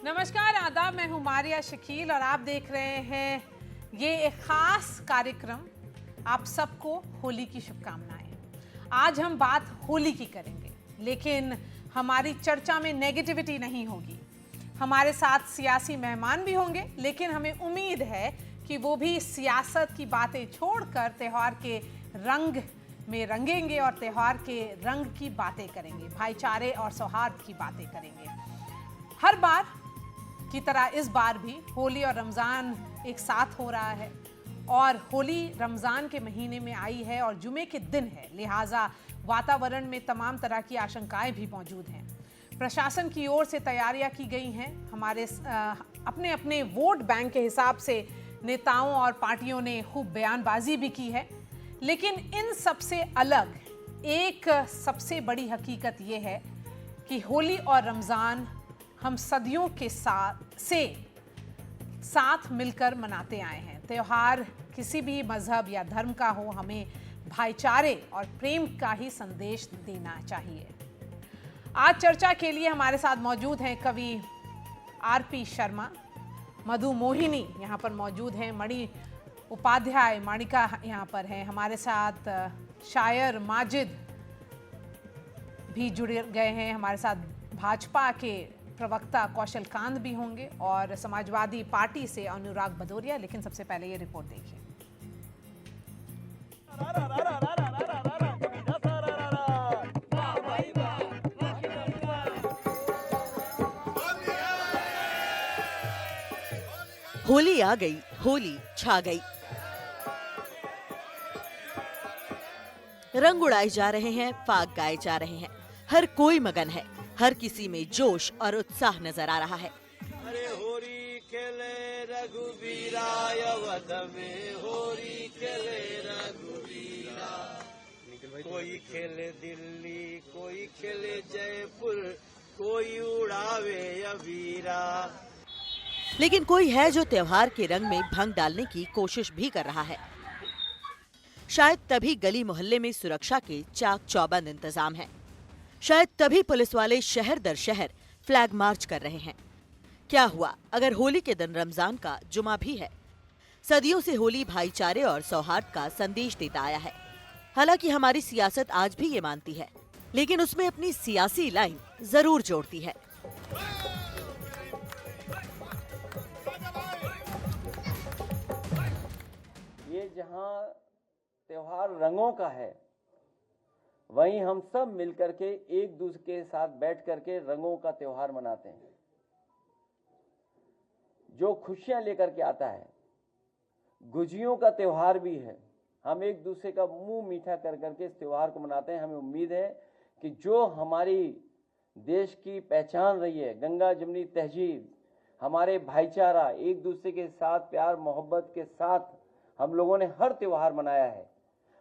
नमस्कार, आदाब। मैं हूं मारिया शकील और आप देख रहे हैं ये एक खास कार्यक्रम। आप सबको होली की शुभकामनाएं। आज हम बात होली की करेंगे, लेकिन हमारी चर्चा में नेगेटिविटी नहीं होगी। हमारे साथ सियासी मेहमान भी होंगे, लेकिन हमें उम्मीद है कि वो भी सियासत की बातें छोड़कर त्योहार के रंग में रंगेंगे और त्योहार के रंग की बातें करेंगे, भाईचारे और सौहार्द की बातें करेंगे। हर बार की तरह इस बार भी होली और रमज़ान एक साथ हो रहा है और होली रमज़ान के महीने में आई है और जुमे के दिन है, लिहाजा वातावरण में तमाम तरह की आशंकाएं भी मौजूद हैं। प्रशासन की ओर से तैयारियां की गई हैं। हमारे अपने अपने वोट बैंक के हिसाब से नेताओं और पार्टियों ने खूब बयानबाजी भी की है, लेकिन इन सबसे अलग एक सबसे बड़ी हकीकत ये है कि होली और रमज़ान हम सदियों के साथ मिलकर मनाते आए हैं। त्योहार किसी भी मजहब या धर्म का हो, हमें भाईचारे और प्रेम का ही संदेश देना चाहिए। आज चर्चा के लिए हमारे साथ मौजूद हैं कवि आरपी शर्मा, मधु मोहिनी यहाँ पर मौजूद हैं, मणि उपाध्याय माणिका यहाँ पर हैं, हमारे साथ शायर माजिद भी जुड़े गए हैं, हमारे साथ भाजपा के प्रवक्ता कौशल कांत भी होंगे और समाजवादी पार्टी से अनुराग भदौरिया। लेकिन सबसे पहले ये रिपोर्ट देखिए। होली आ गई, होली छा गई। रंग उड़ाए जा रहे हैं, फाग गाए जा रहे हैं, हर कोई मगन है, हर किसी में जोश और उत्साह नजर आ रहा है। अरे होली खेले रघुवीरा वध में, होली खेले रघुवीरा। कोई खेले दिल्ली, कोई खेले जयपुर, कोई उड़ावे अबीरा। लेकिन कोई है जो त्योहार के रंग में भंग डालने की कोशिश भी कर रहा है। शायद तभी गली मोहल्ले में सुरक्षा के चाक चौबंद इंतजाम है। शायद तभी पुलिस वाले शहर दर शहर फ्लैग मार्च कर रहे हैं। क्या हुआ अगर होली के दिन रमजान का जुमा भी है? सदियों से होली भाईचारे और सौहार्द का संदेश देता आया है। हालांकि हमारी सियासत आज भी ये मानती है, लेकिन उसमें अपनी सियासी लाइन जरूर जोड़ती है। ये जहाँ त्योहार रंगों का है, वहीं हम सब मिलकर के एक दूसरे के साथ बैठ करके रंगों का त्योहार मनाते हैं, जो खुशियां लेकर के आता है। गुजियों का त्योहार भी है। हम एक दूसरे का मुंह मीठा कर करके इस त्योहार को मनाते हैं। हमें उम्मीद है कि जो हमारी देश की पहचान रही है, गंगा जमुनी तहजीब, हमारे भाईचारा, एक दूसरे के साथ प्यार मोहब्बत के साथ हम लोगों ने हर त्योहार मनाया है।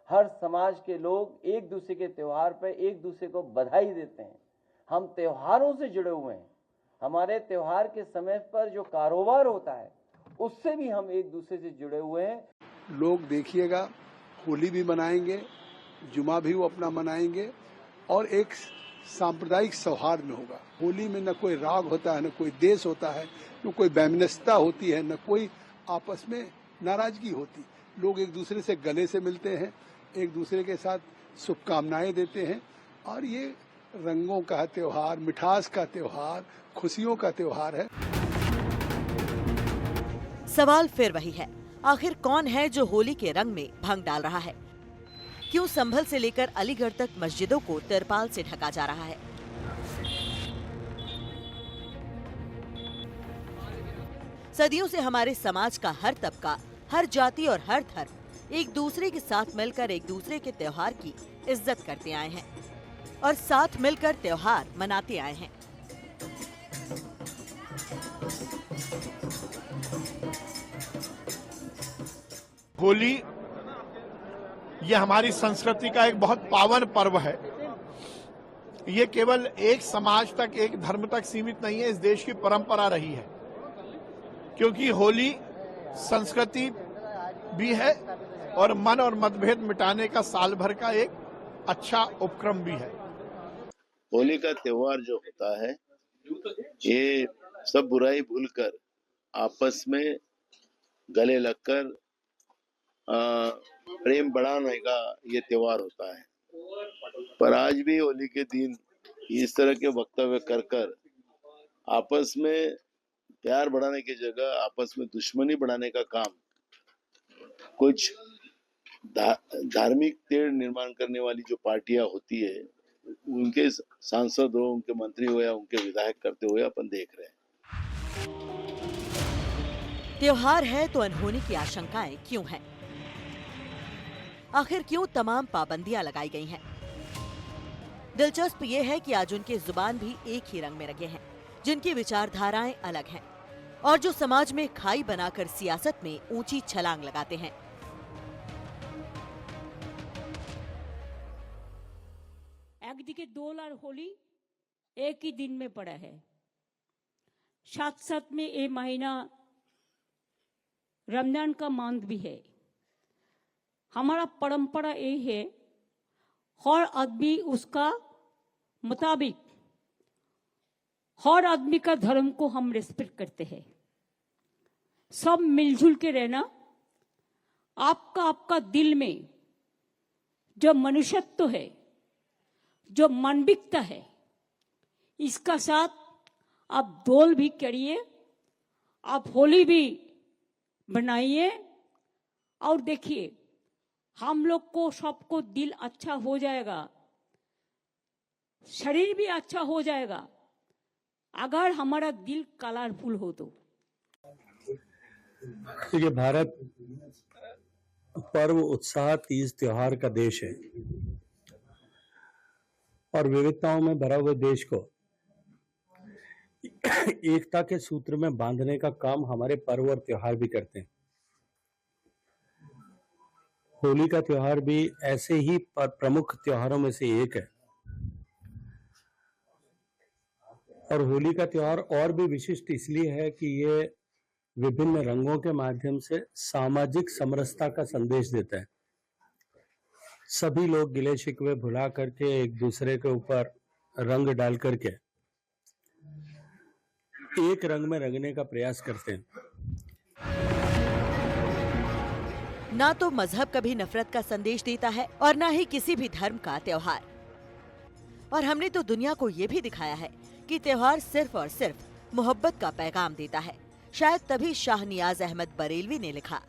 हर समाज के लोग एक दूसरे के त्योहार पर एक दूसरे को बधाई देते हैं। हम त्योहारों से जुड़े हुए हैं। हमारे त्योहार के समय पर जो कारोबार होता है, उससे भी हम एक दूसरे से जुड़े हुए हैं। लोग देखिएगा, होली भी मनाएंगे, जुमा भी वो अपना मनाएंगे और एक सांप्रदायिक सौहार्द में होगा। होली में न कोई राग होता है, न कोई देश होता है, न कोई वैमनस्यता होती है, न कोई आपस में नाराजगी होती। लोग एक दूसरे से गले से मिलते हैं, एक दूसरे के साथ शुभकामनाएं देते हैं और ये रंगों का त्योहार, मिठास का त्योहार, खुशियों का त्योहार है। सवाल फिर वही है, आखिर कौन है जो होली के रंग में भंग डाल रहा है? क्यों संभल से लेकर अलीगढ़ तक मस्जिदों को तिरपाल से ढका जा रहा है? सदियों से हमारे समाज का हर तबका, हर जाति और हर धर्म एक दूसरे के साथ मिलकर एक दूसरे के त्योहार की इज्जत करते आए हैं। और साथ मिलकर त्योहार मनाते आए हैं। होली ये हमारी संस्कृति का एक बहुत पावन पर्व है। ये केवल एक समाज तक, एक धर्म तक सीमित नहीं है, इस देश की परंपरा रही है, क्योंकि होली संस्कृति भी है और मन और मतभेद मिटाने का साल भर का एक अच्छा उपक्रम भी है। होली का त्योहार जो होता है, ये सब बुराई भूलकर आपस में गले लगकर प्रेम बढ़ाने का ये त्योहार होता है। पर आज भी होली के दिन इस तरह के वक्तव्य कर आपस में प्यार बढ़ाने की जगह आपस में दुश्मनी बढ़ाने का काम कुछ धार्मिक तेढ़ निर्माण करने वाली जो पार्टियां होती है, उनके सांसद हो, उनके मंत्री हो या उनके विधायक करते हुए अपन देख रहे हैं। त्योहार है तो अनहोनी की आशंकाएं क्यों हैं? आखिर क्यों तमाम पाबंदियां लगाई गई हैं? दिलचस्प ये है कि आज उनके जुबान भी एक ही रंग में रंगे हैं, जिनकी विचारधाराएं अलग हैं और जो समाज में खाई बनाकर सियासत में ऊंची छलांग लगाते हैं। একদিকে দোল আর হোলি एक ही दिन में पड़ा है, साथ साथ में ये महीना रमजान का मंथ भी है। हमारा परंपरा ये है, हर आदमी उसका मुताबिक, हर आदमी का धर्म को हम रिस्पेक्ट करते हैं। सब मिलजुल के रहना, आपका दिल में जो मनुष्यत्व है, जो मानविकता है, इसका साथ आप दोल भी करिए, आप होली भी बनाइए और देखिए हम लोग को सबको दिल अच्छा हो जाएगा, शरीर भी अच्छा हो जाएगा अगर हमारा दिल कलरफुल हो तो। देखिए, भारत पर्व, उत्साह, तीज त्योहार का देश है और विविधताओं में भरा हुए देश को एकता के सूत्र में बांधने का काम हमारे पर्व और त्योहार भी करते हैं। होली का त्योहार भी ऐसे ही प्रमुख त्योहारों में से एक है और होली का त्योहार और भी विशिष्ट इसलिए है कि ये विभिन्न रंगों के माध्यम से सामाजिक समरसता का संदेश देता है। सभी लोग गिले शिकवे भुला करके एक दूसरे के ऊपर रंग डाल करके एक रंग में रंगने का प्रयास करते हैं। ना तो मजहब कभी नफरत का संदेश देता है और ना ही किसी भी धर्म का त्योहार। और हमने तो दुनिया को ये भी दिखाया है कि त्योहार सिर्फ और सिर्फ मोहब्बत का पैगाम देता है। शायद तभी शाह नियाज अहमद बरेलवी ने लिखा,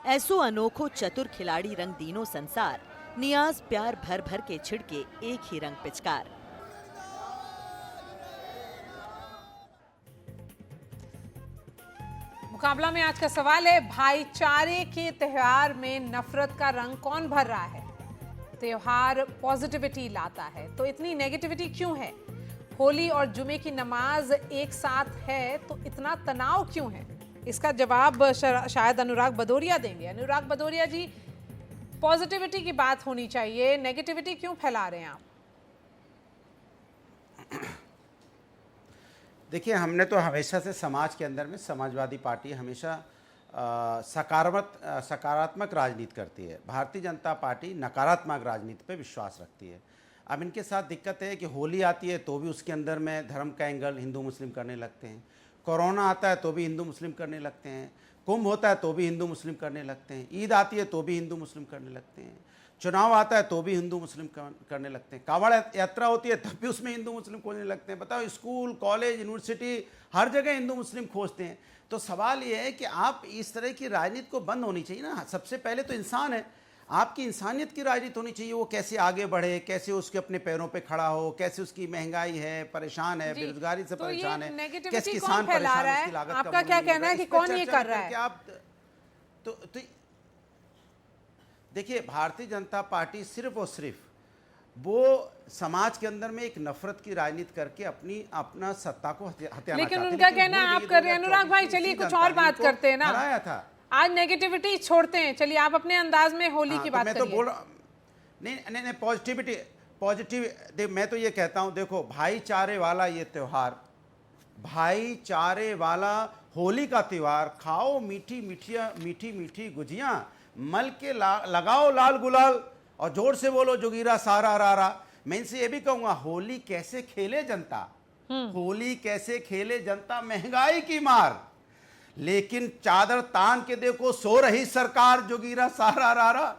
ऐसो अनोखो चतुर खिलाड़ी रंग दीनो संसार, नियाज प्यार भर भर के छिड़के एक ही रंग पिचकार। मुकाबला में आज का सवाल है, भाईचारे के त्योहार में नफरत का रंग कौन भर रहा है? त्योहार पॉजिटिविटी लाता है तो इतनी नेगेटिविटी क्यों है? होली और जुमे की नमाज एक साथ है तो इतना तनाव क्यों है? इसका जवाब शायद अनुराग भदौरिया देंगे। अनुराग भदौरिया जी, पॉजिटिविटी की बात होनी चाहिए, नेगेटिविटी क्यों फैला रहे हैं आप? देखिए, हमने तो हमेशा से समाज के अंदर में समाजवादी पार्टी हमेशा सकारात्मक राजनीति करती है। भारतीय जनता पार्टी नकारात्मक राजनीति पे विश्वास रखती है। अब इनके साथ दिक्कत है कि होली आती है तो भी उसके अंदर में धर्म का एंगल हिंदू मुस्लिम करने लगते हैं, कोरोना आता है तो भी हिंदू मुस्लिम करने लगते हैं, कुंभ होता है तो भी हिंदू मुस्लिम करने लगते हैं, ईद आती है तो भी हिंदू मुस्लिम करने लगते हैं, चुनाव आता है तो भी हिंदू मुस्लिम करने लगते हैं, कांवड़ यात्रा होती है तब भी उसमें हिंदू मुस्लिम खोजने लगते हैं। बताओ, स्कूल, कॉलेज, यूनिवर्सिटी, हर जगह हिंदू मुस्लिम खोजते हैं। तो सवाल ये है कि आप इस तरह की राजनीति को बंद होनी चाहिए ना। सबसे पहले तो इंसान है, आपकी इंसानियत की राजनीति होनी चाहिए। वो कैसे आगे बढ़े, कैसे उसके अपने पैरों पे खड़ा हो, कैसे उसकी महंगाई है, परेशान है, बेरोजगारी से परेशान है, कैसे किसान परेशान है, उसकी लागत आपका क्या कहना है कि कौन ये कर रहा है? आप तो देखिए, भारतीय जनता पार्टी सिर्फ और सिर्फ वो समाज के अंदर में एक नफरत की राजनीति करके अपना सत्ता को हथियाना लेकिन चाहते हैं। उनका कहना है आप कर रहे हैं। अनुराग भाई चलिए कुछ और बात करते हैं ना, हराया था। आज नेगेटिविटी छोड़ते हैं, चलिए आप अपने अंदाज में होली की बात मैं करिए। तो बोल रहा नहीं पॉजिटिव मैं तो ये कहता हूं, देखो भाईचारे वाला ये त्योहार, भाईचारे वाला होली का त्योहार, खाओ मीठी मीठी गुजियां, मल के लगाओ लाल गुलाल और जोर से बोलो जोगीरा सारा रारा। मैं इनसे ये भी कहूंगा, होली कैसे खेले जनता, होली कैसे खेले जनता, महंगाई की मार, लेकिन चादर तान के देखो सो रही सरकार, जोगीरा सारा रारा।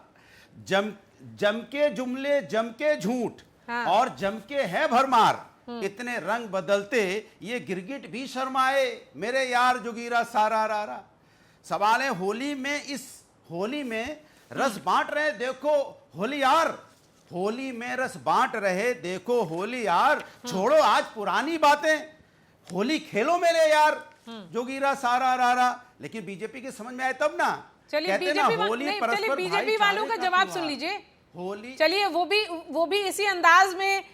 जम के जुमले, जम के झूठ, हाँ। और जम के है भरमार, इतने रंग बदलते ये गिरगिट भी शर्माए, मेरे यार जोगीरा सारा रारा। सवाल है होली में, इस होली में रस बांट रहे देखो होली यार, होली में रस बांट रहे देखो होली यार, छोड़ो आज पुरानी बातें, होली खेलो मेरे यार, जोगीरा सारा रारा। लेकिन बीजेपी के समझ में आए तब ना, चलिए बीजेपी वालों का जवाब सुन लीजिए। होली चलिए वो भी इसी अंदाज में,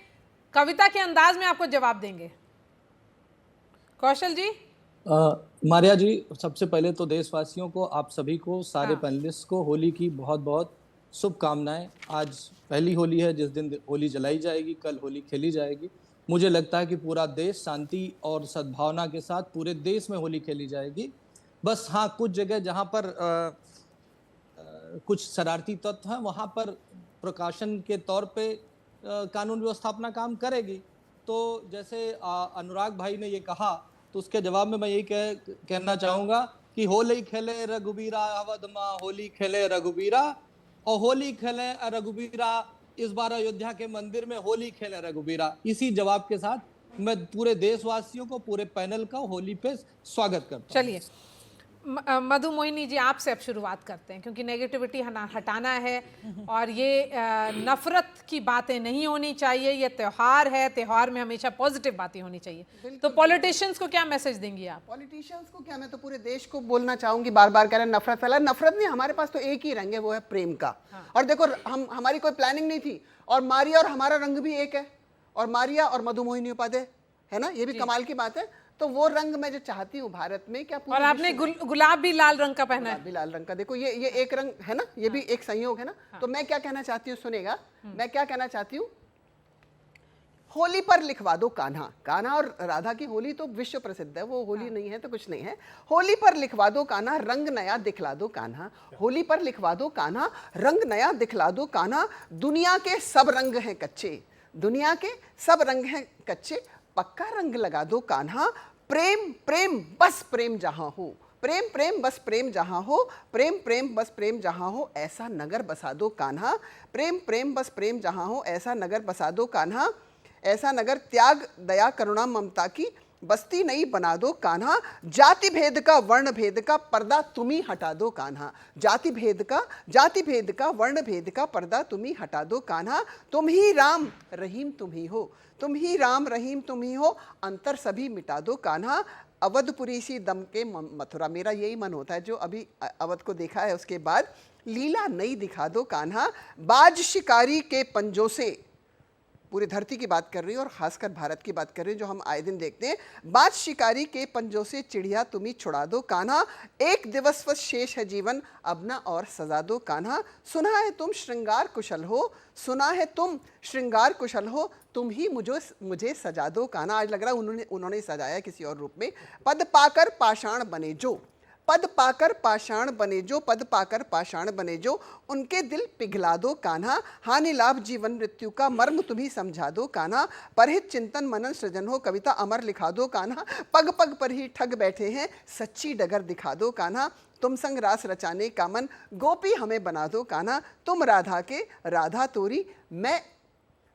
कविता के अंदाज में आपको जवाब देंगे। कौशल जी। मारिया जी, सबसे पहले तो देशवासियों को, आप सभी को, सारे पैनलिस्ट को होली की बहुत बहुत शुभकामनाएं। आज पहली होली है, जिस दिन होली जलाई जाएगी, कल होली खेली जाएगी। मुझे लगता है कि पूरा देश शांति और सद्भावना के साथ पूरे देश में होली खेली जाएगी। बस हाँ, कुछ जगह जहाँ पर कुछ शरारती तत्व हैं, वहाँ पर प्रकाशन के तौर पे कानून व्यवस्था अपना काम करेगी। तो जैसे अनुराग भाई ने ये कहा, तो उसके जवाब में मैं यही कहना चाहूँगा कि होली खेले रघुबीरा अवध माँ, होली खेले रघुबीरा, और होली खेले रघुबीरा, इस बार अयोध्या के मंदिर में होली खेले रघुबीरा। इसी जवाब के साथ मैं पूरे देशवासियों को, पूरे पैनल का होली पे स्वागत करता हूं। चलिए मधु मोहिनी जी, आपसे अब शुरुआत करते हैं, क्योंकि नेगेटिविटी हटाना है और ये नफरत की बातें नहीं होनी चाहिए। ये त्यौहार है, त्यौहार में हमेशा पॉजिटिव बातें होनी चाहिए। तो पॉलिटिशियंस को क्या मैसेज देंगी आप? पॉलिटिशियंस को क्या, मैं तो पूरे देश को बोलना चाहूंगी, बार बार कह रहे हैं नफरत फैला। नफरत नहीं, हमारे पास तो एक ही रंग है, वो है प्रेम का। और देखो, हमारी कोई प्लानिंग नहीं थी, और मारिया और हमारा रंग भी एक है, और मारिया और मधु मोहिनी उपाध्याय है ना, ये भी कमाल की बात है। तो वो रंग मैं जो चाहती हूँ भारत में, क्या और आपने गुलाब भी लाल रंग का पहना है, भी लाल रंग का, देखो ये एक रंग है ना, ये भी एक संयोग है ना। तो मैं क्या कहना चाहती हूँ, सुनेगा, मैं क्या कहना चाहती हूँ, होली पर लिखवा दो कान्हा। कान्हा और राधा की होली तो विश्व प्रसिद्ध है, वो होली नहीं है तो कुछ नहीं है। होली पर लिखवा दो कान्हा, रंग नया दिखला दो कान्हा। होली पर लिखवा दो कान्हा, रंग नया दिखला दो कान्हा। दुनिया के सब रंग हैं कच्चे, दुनिया के सब रंग हैं कच्चे, पक्का रंग लगा दो कान्हा। प्रेम प्रेम बस प्रेम जहां हो, प्रेम प्रेम बस प्रेम जहां हो, प्रेम प्रेम बस प्रेम जहां हो, ऐसा नगर बसा दो कान्हा। प्रेम प्रेम बस प्रेम जहां हो, ऐसा नगर बसा दो कान्हा। ऐसा नगर त्याग दया करुणा ममता की बस्ती नई बना दो कान्हा। जाति भेद का, वर्ण भेद का पर्दा तुम ही हटा दो कान्हा। जाति भेद का वर्ण भेद का पर्दा तुम ही हटा दो कान्हा। तुम ही राम रहीम तुम ही हो, तुम ही राम रहीम तुम ही हो, अंतर सभी मिटा दो कान्हा। अवधपुरी सी दम के मथुरा, मेरा यही मन होता है जो अभी अवध को देखा है, उसके बाद लीला नई दिखा दो कान्हा। बाज शिकारी के पंजों से, पूरी धरती की बात कर रही हूँ और खासकर भारत की बात कर रही हूँ, जो हम आए दिन देखते हैं। बाज शिकारी के पंजों से चिड़िया तुम ही छुड़ा दो कान्हा। एक दिवस बस शेष है जीवन, अब ना और सजा दो कान्हा। सुना है तुम श्रृंगार कुशल हो, सुना है तुम श्रृंगार कुशल हो, तुम ही मुझे सजा दो कान्हा। आज लग रहा है उन्होंने सजाया किसी और रूप में। पद पाकर पाषाण बने जो, पद पाकर पाषाण बने जो, पद पाकर पाषाण बने जो, उनके दिल पिघला दो कान्हा। हानि लाभ जीवन मृत्यु का मर्म तुम्ही समझा दो कान्हा। परहित चिंतन मनन सृजन हो, कविता अमर लिखा दो कान्हा। पग पग पर ही ठग बैठे हैं, सच्ची डगर दिखा दो कान्हा। तुम संग रास रचाने का मन, गोपी हमें बना दो कान्हा। तुम राधा के राधा तोरी, मैं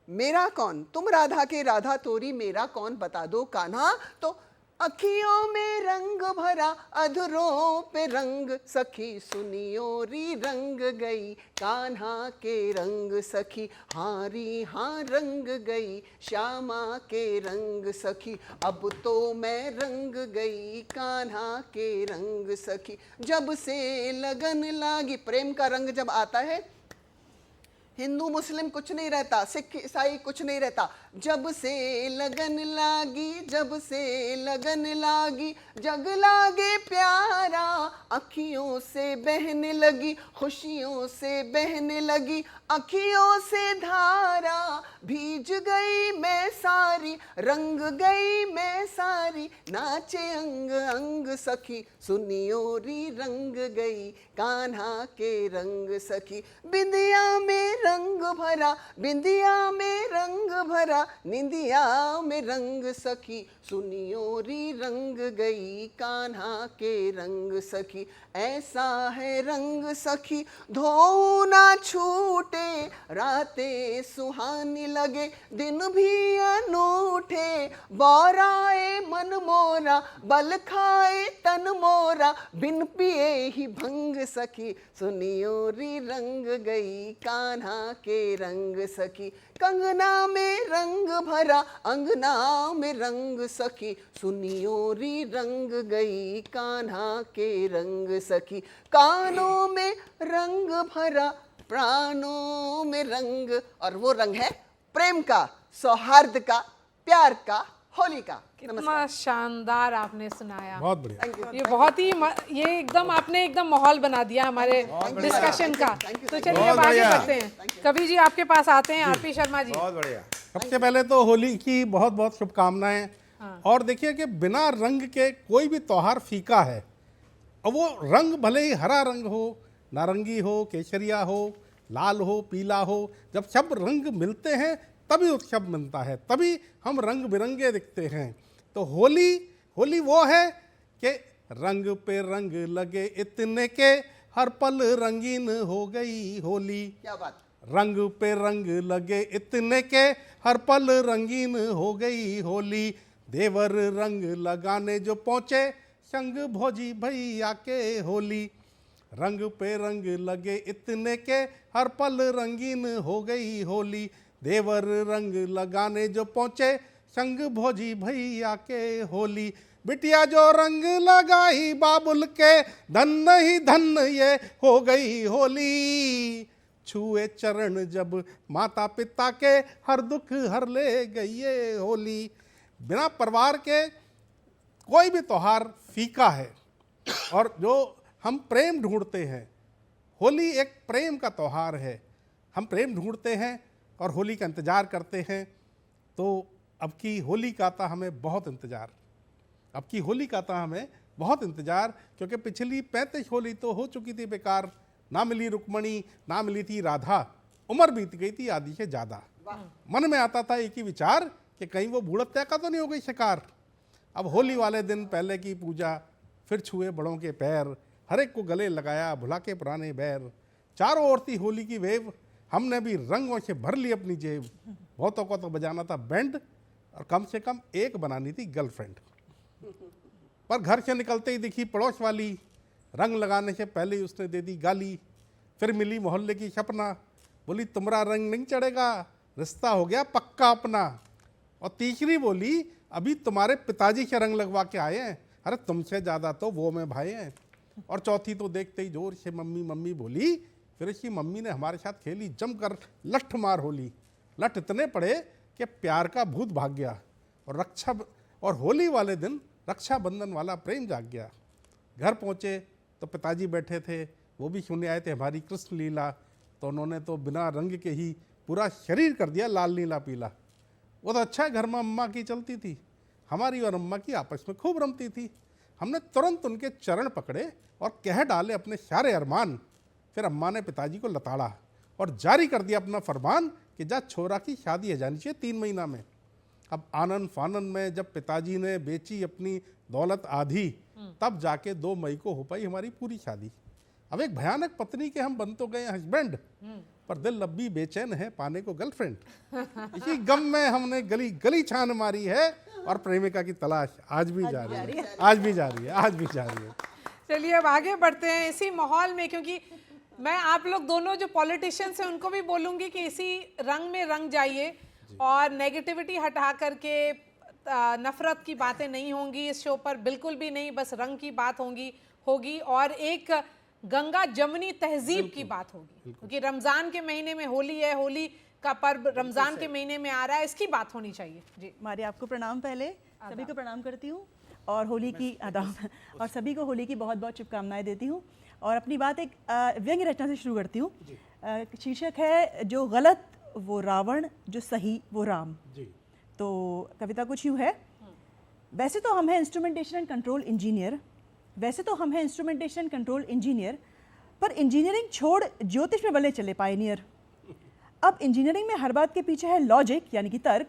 मेरा कौन, तुम राधा के राधा तोरी, मेरा कौन बता दो कान्हा। तो अखियों में रंग भरा, अधरों पे रंग, सखी सुनियो री रंग गई, कान्हा के रंग सखी, हारी हाँ रंग गई, श्यामा के रंग सखी, अब तो मैं रंग गई, कान्हा के रंग सखी। जब से लगन लागी, प्रेम का रंग जब आता है, हिंदू मुस्लिम कुछ नहीं रहता, सिख ईसाई कुछ नहीं रहता। जब से लगन लागी, जब से लगन लागी, जग लागे प्यारा, अखियों से बहने लगी, खुशियों से बहने लगी, अखियों से धारा, भीज गई मैं सारी, रंग गई मैं सारी, नाचे अंग अंग सखी, सुनियोरी रंग गई कान्हा के रंग सखी। बिंदिया में रंग भरा, बिंदिया में रंग भरा, निंदिया में रंग सखी, सुनियोरी रंग गई कान्हा के रंग सखी। ऐसा है रंग सखी धोऊ ना छूटे, रातें सुहानी लगे दिन भी अनूठे, बौराए मन मोरा, बल खाए तन मोरा, बिन पिए ही भंग सखी, सुनियोरी रंग गई कान्हा के रंग सखी। कंगना में रंग भरा, अंगना में रंग सखी, सुनियोरी रंग गई कान्हा के रंग सखी। कानों में रंग भरा, प्राणों में रंग, और वो रंग है प्रेम का, सौहार्द का, प्यार का, होली का। कितना शानदार आपने सुनाया, बहुत बढ़िया। ये बहुत ही ये एकदम आपने एकदम माहौल बना दिया हमारे डिस्कशन का। तो चलिए अब आगे बढ़ते हैं। कवि जी आपके पास आते हैं, आरपी शर्मा जी। बहुत बढ़िया। सबसे पहले तो होली की बहुत बहुत शुभकामनाएं। और देखिए कि बिना रंग के कोई भी त्योहार फीका है, और वो रंग भले ही हरा रंग हो, नारंगी हो, केसरिया हो, लाल हो, पीला हो, जब सब रंग मिलते हैं तभी उत्सव मिलता है, तभी हम रंग बिरंगे दिखते हैं। तो होली वो है कि रंग पे रंग लगे इतने के हर पल रंगीन हो गई होली। क्या बात। रंग पे रंग लगे इतने के हर पल रंगीन हो गई होली। देवर रंग लगाने जो पहुँचे, संग भोजी भैया के होली। रंग पे रंग लगे इतने के हर पल रंगीन हो गई होली। देवर रंग लगाने जो पहुँचे, संग भोजी भैया के होली। बिटिया जो रंग लगाई बाबुल के, धन ही धन ये हो गई होली। छुए चरण जब माता पिता के, हर दुख हर ले गई ये होली। बिना परिवार के कोई भी त्योहार फीका है, और जो हम प्रेम ढूंढते हैं, होली एक प्रेम का त्यौहार है। हम प्रेम ढूंढते हैं और होली का इंतज़ार करते हैं। तो अब की होली का था हमें बहुत इंतज़ार, अब की होली का था हमें बहुत इंतज़ार, क्योंकि पिछली 35 होली तो हो चुकी थी बेकार। ना मिली रुक्मणी, ना मिली थी राधा, उम्र बीत गई थी आधी से ज़्यादा। मन में आता था एक ही विचार कि कहीं वो बूढ़त्या का तो नहीं हो गई शिकार। अब होली वाले दिन पहले की पूजा, फिर छुए बड़ों के पैर, हर एक को गले लगाया भुला के पुराने बैर। चारों ओर थी होली की वेव, हमने भी रंगों से भर ली अपनी जेब। बहुतों को तो बजाना था बैंड, और कम से कम एक बनानी थी गर्लफ्रेंड। पर घर से निकलते ही दिखी पड़ोस वाली, रंग लगाने से पहले ही उसने दे दी गाली। फिर मिली मोहल्ले की सपना, बोली तुम्हारा रंग नहीं चढ़ेगा, रिश्ता हो गया पक्का अपना। और तीसरी बोली, अभी तुम्हारे पिताजी से रंग लगवा के आए हैं, अरे तुमसे ज़्यादा तो वो में भाई हैं। और चौथी तो देखते ही जोर से मम्मी मम्मी बोली। फिर इसकी मम्मी ने हमारे साथ खेली जमकर लठ मार होली। लठ इतने पड़े कि प्यार का भूत भाग गया, और होली वाले दिन रक्षाबंधन वाला प्रेम जाग गया। घर पहुँचे तो पिताजी बैठे थे, वो भी सुनने आए थे हमारी कृष्ण लीला। तो उन्होंने तो बिना रंग के ही पूरा शरीर कर दिया लाल नीला पीला। वो तो अच्छा घर में अम्मा की चलती थी, हमारी और अम्मा की आपस में खूब रमती थी। हमने तुरंत उनके चरण पकड़े और कह डाले अपने सारे अरमान। फिर अम्मा ने पिताजी को लताड़ा और जारी कर दिया अपना फरमान कि जा छोरा की शादी है जानी चाहिए 3 महीना में। अब आनंद फानंद में जब पिताजी ने बेची अपनी दौलत आधी, तब जाके 2 मई को हो पाई हमारी पूरी शादी। अब एक भयानक पत्नी के हम बन तो गए हस्बैंड, पर दिल अब भी बेचैन है पाने को गर्लफ्रेंड। इसी गम में हमने गली गली छान मारी है, और प्रेमिका की तलाश आज भी जारी है, आज भी जारी है, आज भी जारी है। चलिए अब आगे बढ़ते हैं इसी माहौल में, क्योंकि मैं आप लोग दोनों जो पॉलिटिशियंस हैं उनको भी बोलूँगी कि इसी रंग में रंग जाइए, और नेगेटिविटी हटा करके नफरत की बातें नहीं होंगी इस शो पर, बिल्कुल भी नहीं, बस रंग की बात होगी। और एक गंगा जमुनी तहजीब की बात होगी, क्योंकि रमजान के महीने में होली है, होली का पर्व रमजान के महीने में आ रहा है, इसकी बात होनी चाहिए। जी मारी, आपको प्रणाम। पहले सभी को प्रणाम करती हूँ और होली की आदाब और सभी को होली की बहुत बहुत शुभकामनाएं देती हूँ। और अपनी बात एक व्यंग्य रचना से शुरू करती हूँ। शीर्षक है जो गलत वो रावण, जो सही वो राम। तो कविता कुछ यूँ है। वैसे तो हम हैं इंस्ट्रूमेंटेशन एंड कंट्रोल इंजीनियर, वैसे तो हम हैं इंस्ट्रूमेंटेशन एंड कंट्रोल इंजीनियर, पर इंजीनियरिंग छोड़ ज्योतिष में बल्ले चले पायनियर। अब इंजीनियरिंग में हर बात के पीछे है लॉजिक यानी कि तर्क,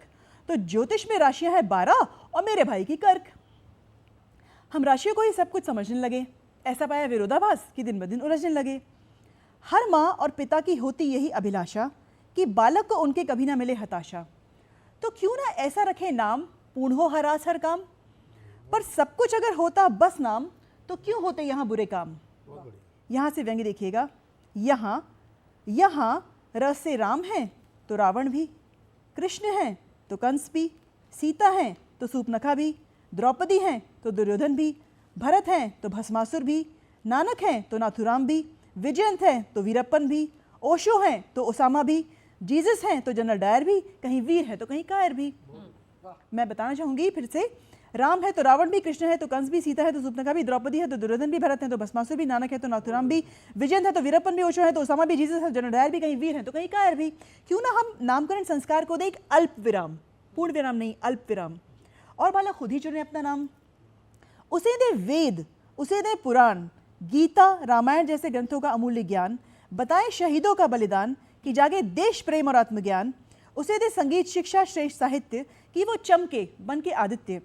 तो ज्योतिष में राशियां हैं 12 और मेरे भाई की कर्क। हम राशियों को ही सब कुछ समझने लगे, ऐसा पाया विरोधाभास कि दिन ब दिन उलझने लगे। हर माँ और पिता की होती यही अभिलाषा कि बालक को उनके कभी ना मिले हताशा। तो क्यों ना ऐसा रखे नाम, पूर्ण हो हर आस हर काम। पर सब कुछ अगर होता बस नाम, तो क्यों होते यहाँ बुरे काम। यहाँ से व्यंग्य देखिएगा। यहाँ रस से राम हैं तो रावण भी, कृष्ण हैं तो कंस भी, सीता हैं तो सूर्पनखा भी, द्रौपदी हैं तो दुर्योधन भी, भरत हैं तो भस्मासुर भी, नानक हैं तो नाथुराम भी, विजयंत हैं तो वीरप्पन भी, ओशो हैं तो ओसामा भी, जीसस हैं तो जनरल डायर भी, कहीं वीर है तो कहीं कायर भी। मैं बताना चाहूंगी फिर से, राम है तो रावण भी, कृष्ण है तो कंस भी, सीता है तो सूर्पनखा भी, द्रौपदी है तो दुर्योधन भी, भरत है तो भस्मासुर भी, नानक है तो नाथुराम भी, विजयंत है तो वीरप्पन भी, ओशो है तो ओसामा भी, जीसस है तो जनरल डायर भी, कहीं वीर है तो कहीं कायर भी। क्यों ना हम नामकरण संस्कार को दें एक अल्प विराम, पूर्ण विराम नहीं, अल्प विराम, और बालक खुद ही चुने अपना नाम। उसे दे वेद, उसे दे पुराण, गीता रामायण जैसे ग्रंथों का अमूल्य ज्ञान, बताए शहीदों का बलिदान कि जागे देश प्रेम और आत्मज्ञान। उसे दे संगीत शिक्षा श्रेष्ठ साहित्य कि वो चमके बन के आदित्य।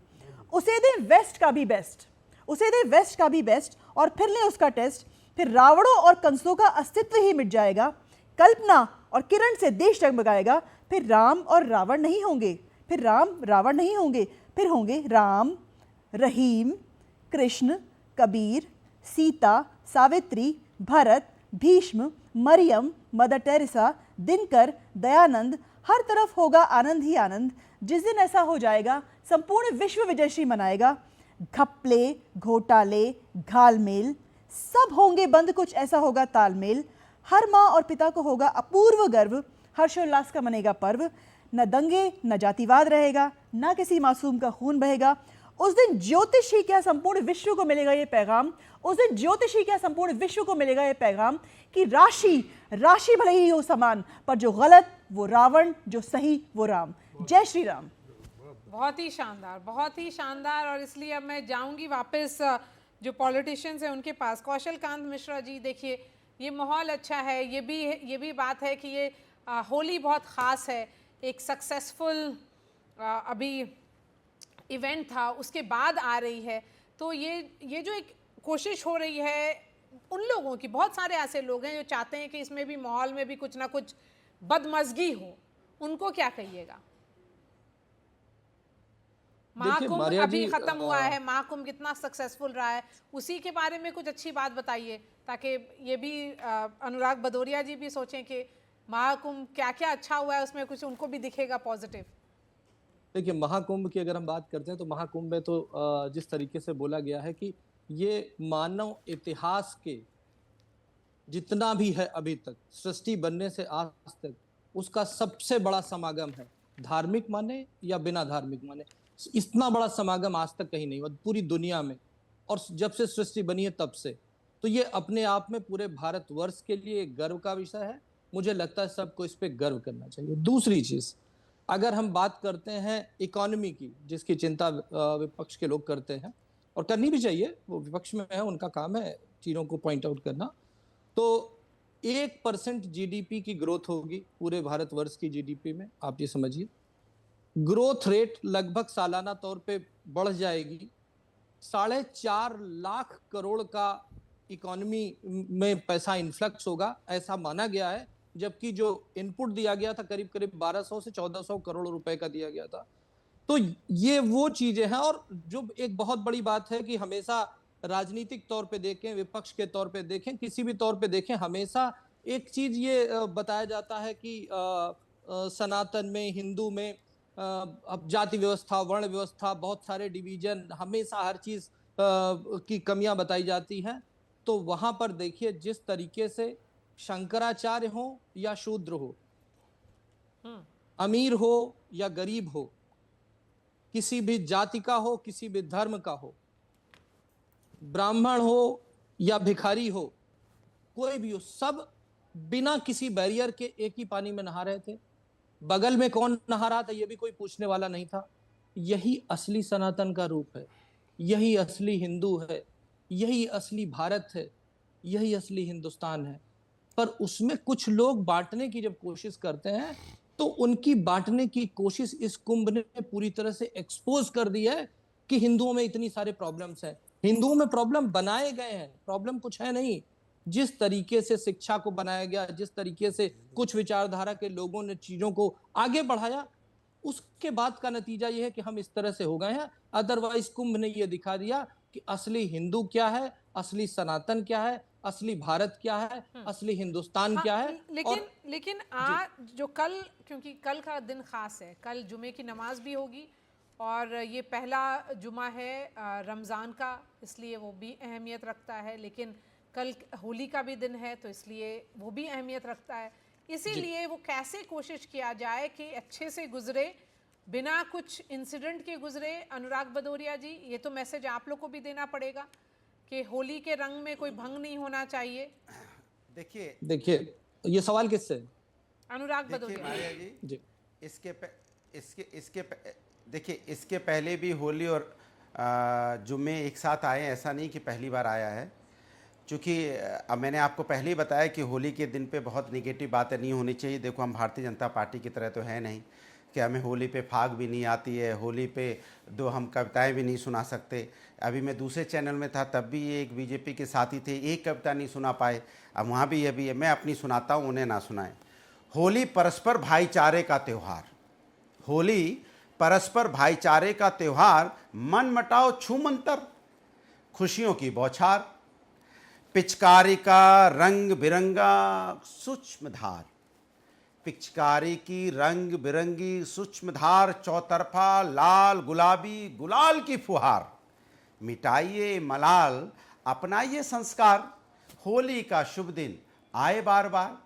उसे दे वेस्ट का भी बेस्ट, उसे दे वेस्ट का भी बेस्ट, और फिर ले उसका टेस्ट। फिर रावणों और कंसों का अस्तित्व ही मिट जाएगा, कल्पना और किरण से देश जगमगाएगा। फिर राम और रावण नहीं होंगे, फिर राम रावण नहीं होंगे, फिर होंगे राम, रहीम, कृष्ण, कबीर, सीता, सावित्री, भरत, भीष्म, मरियम, मदर टेरेसा, दिनकर, दयानंद। हर तरफ होगा आनंद ही आनंद। जिस दिन ऐसा हो जाएगा संपूर्ण विश्व विजयश्री मनाएगा। घपले, घोटाले, घालमेल सब होंगे बंद, कुछ ऐसा होगा तालमेल। हर माँ और पिता को होगा अपूर्व गर्व, हर्षोल्लास का मनेगा पर्व। न दंगे न जातिवाद रहेगा, न किसी मासूम का खून बहेगा। उस दिन ज्योतिष ही क्या संपूर्ण विश्व को मिलेगा ये पैगाम, उस दिन ज्योतिष ही क्या संपूर्ण विश्व को मिलेगा ये पैगाम कि राशि राशि भले ही हो समान, पर जो गलत वो रावण, जो सही वो राम। जय श्री राम। बहुत ही शानदार, बहुत ही शानदार। और इसलिए अब मैं जाऊंगी वापस जो पॉलिटिशियंस हैं उनके पास। कौशल कांत मिश्रा जी, देखिए ये माहौल अच्छा है, ये भी बात है कि ये होली बहुत ख़ास है, एक सक्सेसफुल अभी इवेंट था, उसके बाद आ रही है। तो ये जो एक कोशिश हो रही है उन लोगों की, बहुत सारे ऐसे लोग हैं जो चाहते हैं कि इसमें भी माहौल में भी कुछ ना कुछ बदमज़गी हो, उनको क्या कहिएगा? महाकुंभ अभी खत्म हुआ है, महाकुंभ कितना सक्सेसफुल रहा है, उसी के बारे में कुछ अच्छी बात बताइए, ताकि ये भी अनुराग भदौरिया जी भी सोचें कि महाकुंभ क्या क्या अच्छा हुआ है, उसमें कुछ उनको भी दिखेगा पॉजिटिव। देखिए, महाकुंभ की अगर हम बात करते हैं तो महाकुंभ में तो जिस तरीके से बोला गया है कि ये मानव इतिहास के जितना भी है अभी तक, सृष्टि बनने से आज तक, उसका सबसे बड़ा समागम है। धार्मिक माने या बिना धार्मिक माने, इतना बड़ा समागम आज तक कहीं नहीं हुआ पूरी दुनिया में, और जब से सृष्टि बनी है तब से। तो ये अपने आप में पूरे भारतवर्ष के लिए गर्व का विषय है। मुझे लगता है सबको इस पे गर्व करना चाहिए। दूसरी चीज, अगर हम बात करते हैं इकोनॉमी की, जिसकी चिंता विपक्ष के लोग करते हैं और करनी भी चाहिए, वो विपक्ष में है, उनका काम है चीज़ों को पॉइंट आउट करना, तो 1% जीडीपी की ग्रोथ होगी पूरे भारतवर्ष की जीडीपी में। आप ये समझिए, ग्रोथ रेट लगभग सालाना तौर पे बढ़ जाएगी। 4.5 लाख करोड़ का इकोनॉमी में पैसा इन्फ्लक्स होगा, ऐसा माना गया है, जबकि जो इनपुट दिया गया था करीब करीब 1200 से 1400 करोड़ रुपए का दिया गया था। तो ये वो चीजें हैं। और जो एक बहुत बड़ी बात है कि हमेशा राजनीतिक तौर पे देखें, विपक्ष के तौर पे देखें, किसी भी तौर पे देखें, हमेशा एक चीज ये बताया जाता है कि सनातन में, हिंदू में अब जाति व्यवस्था, वर्ण व्यवस्था, बहुत सारे डिवीजन, हमेशा हर चीज की कमियां बताई जाती हैं। तो वहां पर देखिए जिस तरीके से शंकराचार्य हो या शूद्र हो, अमीर हो या गरीब हो, किसी भी जाति का हो, किसी भी धर्म का हो, ब्राह्मण हो या भिखारी हो, कोई भी हो, सब बिना किसी बैरियर के एक ही पानी में नहा रहे थे। बगल में कौन नहा रहा था ये भी कोई पूछने वाला नहीं था। यही असली सनातन का रूप है, यही असली हिंदू है, यही असली भारत है, यही असली हिंदुस्तान है। पर उसमें कुछ लोग बांटने की जब कोशिश करते हैं तो उनकी बांटने की कोशिश इस कुंभ ने पूरी तरह से एक्सपोज कर दी है कि हिंदुओं में इतनी सारे प्रॉब्लम्स हैं। हिंदुओं में प्रॉब्लम बनाए गए हैं, प्रॉब्लम कुछ है नहीं। जिस तरीके से शिक्षा को बनाया गया, जिस तरीके से कुछ विचारधारा के लोगों ने चीजों को आगे बढ़ाया, उसके बाद का नतीजा यह है कि हम इस तरह से हो गए हैं। अदरवाइज कुंभ ने यह दिखा दिया कि असली हिंदू क्या है, असली सनातन क्या है, असली भारत क्या है, असली हिंदुस्तान क्या है। लेकिन आज जो कल, क्योंकि कल का दिन खास है, कल जुमे की नमाज भी होगी और ये पहला जुमा है रमज़ान का, इसलिए वो भी अहमियत रखता है। लेकिन कल होली का भी दिन है तो इसलिए वो भी अहमियत रखता है। इसीलिए वो कैसे कोशिश किया जाए कि अच्छे से गुजरे, बिना कुछ इंसिडेंट के गुजरे। अनुराग भदौरिया जी, ये तो मैसेज आप लोग को भी देना पड़ेगा कि होली के रंग में कोई भंग नहीं होना चाहिए। देखिए ये सवाल किससे? अनुराग भदौरिया जी। देखिए इसके पहले भी होली और जुम्मे एक साथ आए, ऐसा नहीं कि पहली बार आया है। क्योंकि अब मैंने आपको पहले ही बताया कि होली के दिन पे बहुत नेगेटिव बातें नहीं होनी चाहिए। देखो हम भारतीय जनता पार्टी की तरह तो है नहीं कि हमें होली पे फाग भी नहीं आती है, होली पे दो हम कविताएं भी नहीं सुना सकते। अभी मैं दूसरे चैनल में था तब भी एक बीजेपी के साथी थे, एक कविता नहीं सुना पाए। अब वहाँ भी ये भी है, मैं अपनी सुनाता हूँ, उन्हें ना सुनाएं। होली परस्पर भाईचारे का त्यौहार, होली परस्पर भाईचारे का त्यौहार, मन मटाओ छू मंतर, खुशियों की बौछार, पिचकारी का रंग बिरंगा सूक्ष्म धार, पिचकारी की रंग बिरंगी सूक्ष्म धार, चौतरफा लाल गुलाबी गुलाल की फुहार, मिटाइए मलाल अपनाइए संस्कार, होली का शुभ दिन आए बार बार।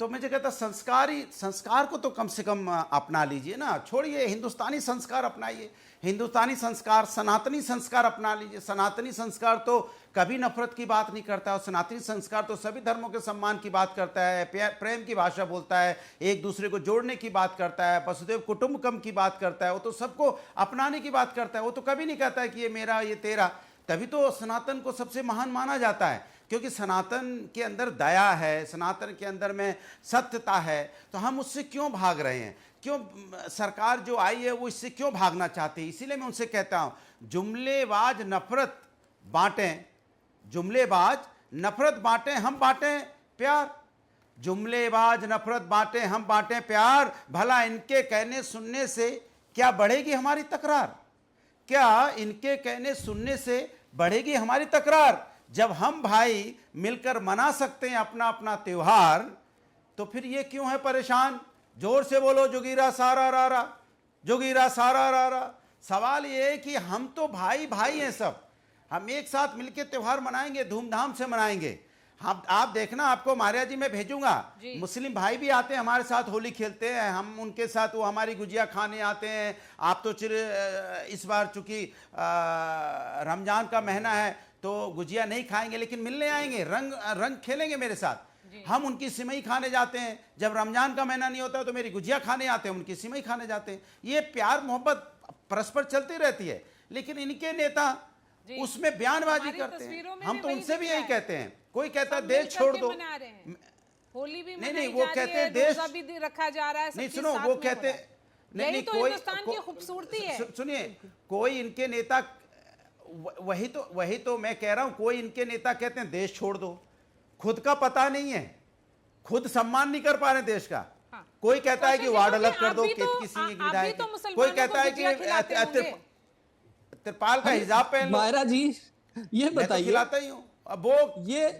तो मुझे कहता संस्कार को तो कम से कम अपना लीजिए ना, छोड़िए हिंदुस्तानी संस्कार अपनाइए, हिंदुस्तानी संस्कार, सनातनी संस्कार अपना लीजिए। सनातनी संस्कार तो कभी नफरत की बात नहीं करता है और सनातनी संस्कार तो सभी धर्मों के सम्मान की बात करता है, प्रेम की भाषा बोलता है, एक दूसरे को जोड़ने की बात करता है, वसुदेव कुटुंबकम की बात करता है। वो तो सबको अपनाने की बात करता है, वो तो कभी नहीं कहता है कि ये मेरा ये तेरा। तभी तो सनातन को सबसे महान माना जाता है, क्योंकि सनातन के अंदर दया है, सनातन के अंदर में सत्यता है। तो हम उससे क्यों भाग रहे हैं? क्यों सरकार जो आई है वो इससे क्यों भागना चाहती है? इसीलिए मैं उनसे कहता हूं, जुमलेबाज नफरत बांटें, जुमलेबाज नफरत बांटें, हम बांटें प्यार। जुमलेबाज नफरत बांटें, हम बांटें प्यार। भला इनके कहने सुनने से क्या बढ़ेगी हमारी तकरार? क्या इनके कहने सुनने से बढ़ेगी हमारी तकरार? जब हम भाई मिलकर मना सकते हैं अपना अपना त्योहार, तो फिर ये क्यों है परेशान? जोर से बोलो जोगीरा सारा रारा, जोगीरा सारा रारा। सवाल ये है कि हम तो भाई भाई हैं सब, हम एक साथ मिलकर त्योहार मनाएंगे, धूमधाम से मनाएंगे। हम आप देखना, आपको मारिया जी मैं भेजूंगा, मुस्लिम भाई भी आते हैं हमारे साथ, होली खेलते हैं, हम उनके साथ, वो हमारी गुजिया खाने आते हैं। आप तो इस बार चूंकि रमजान का महीना है तो गुजिया नहीं खाएंगे, लेकिन मिलने आएंगे, रंग खेलेंगे मेरे साथ। हम उनकी सिमई खाने जाते हैं, जब रमजान का महीना नहीं होता तो मेरी गुजिया खाने आते हैं, उनकी सिमई खाने जाते हैं। ये प्यार मोहब्बत परस्पर चलती रहती है। लेकिन इनके नेता उसमें बयानबाजी करते हैं। हम तो उनसे भी यही कहते हैं, कोई कहता है देश छोड़ दो, होली भी नहीं वो कहते हैं देश भी रखा जा रहा है, नहीं सुनो, वो कहते नहीं, कोई हिंदुस्तान की खूबसूरती है। सुनिए, कोई इनके नेता, वही तो मैं कह रहा हूं, कोई इनके नेता कहते हैं देश छोड़ दो, खुद का पता नहीं है, खुद सम्मान नहीं कर पा रहे देश का। हाँ। कोई कहता है कि वार्ड अलग कर दो, किसी विधायक, कोई कहता है कि त्रिपाल का हिजाब पहन लो। मायरा जी ये बताइए, खिलाता ही हूँ। अब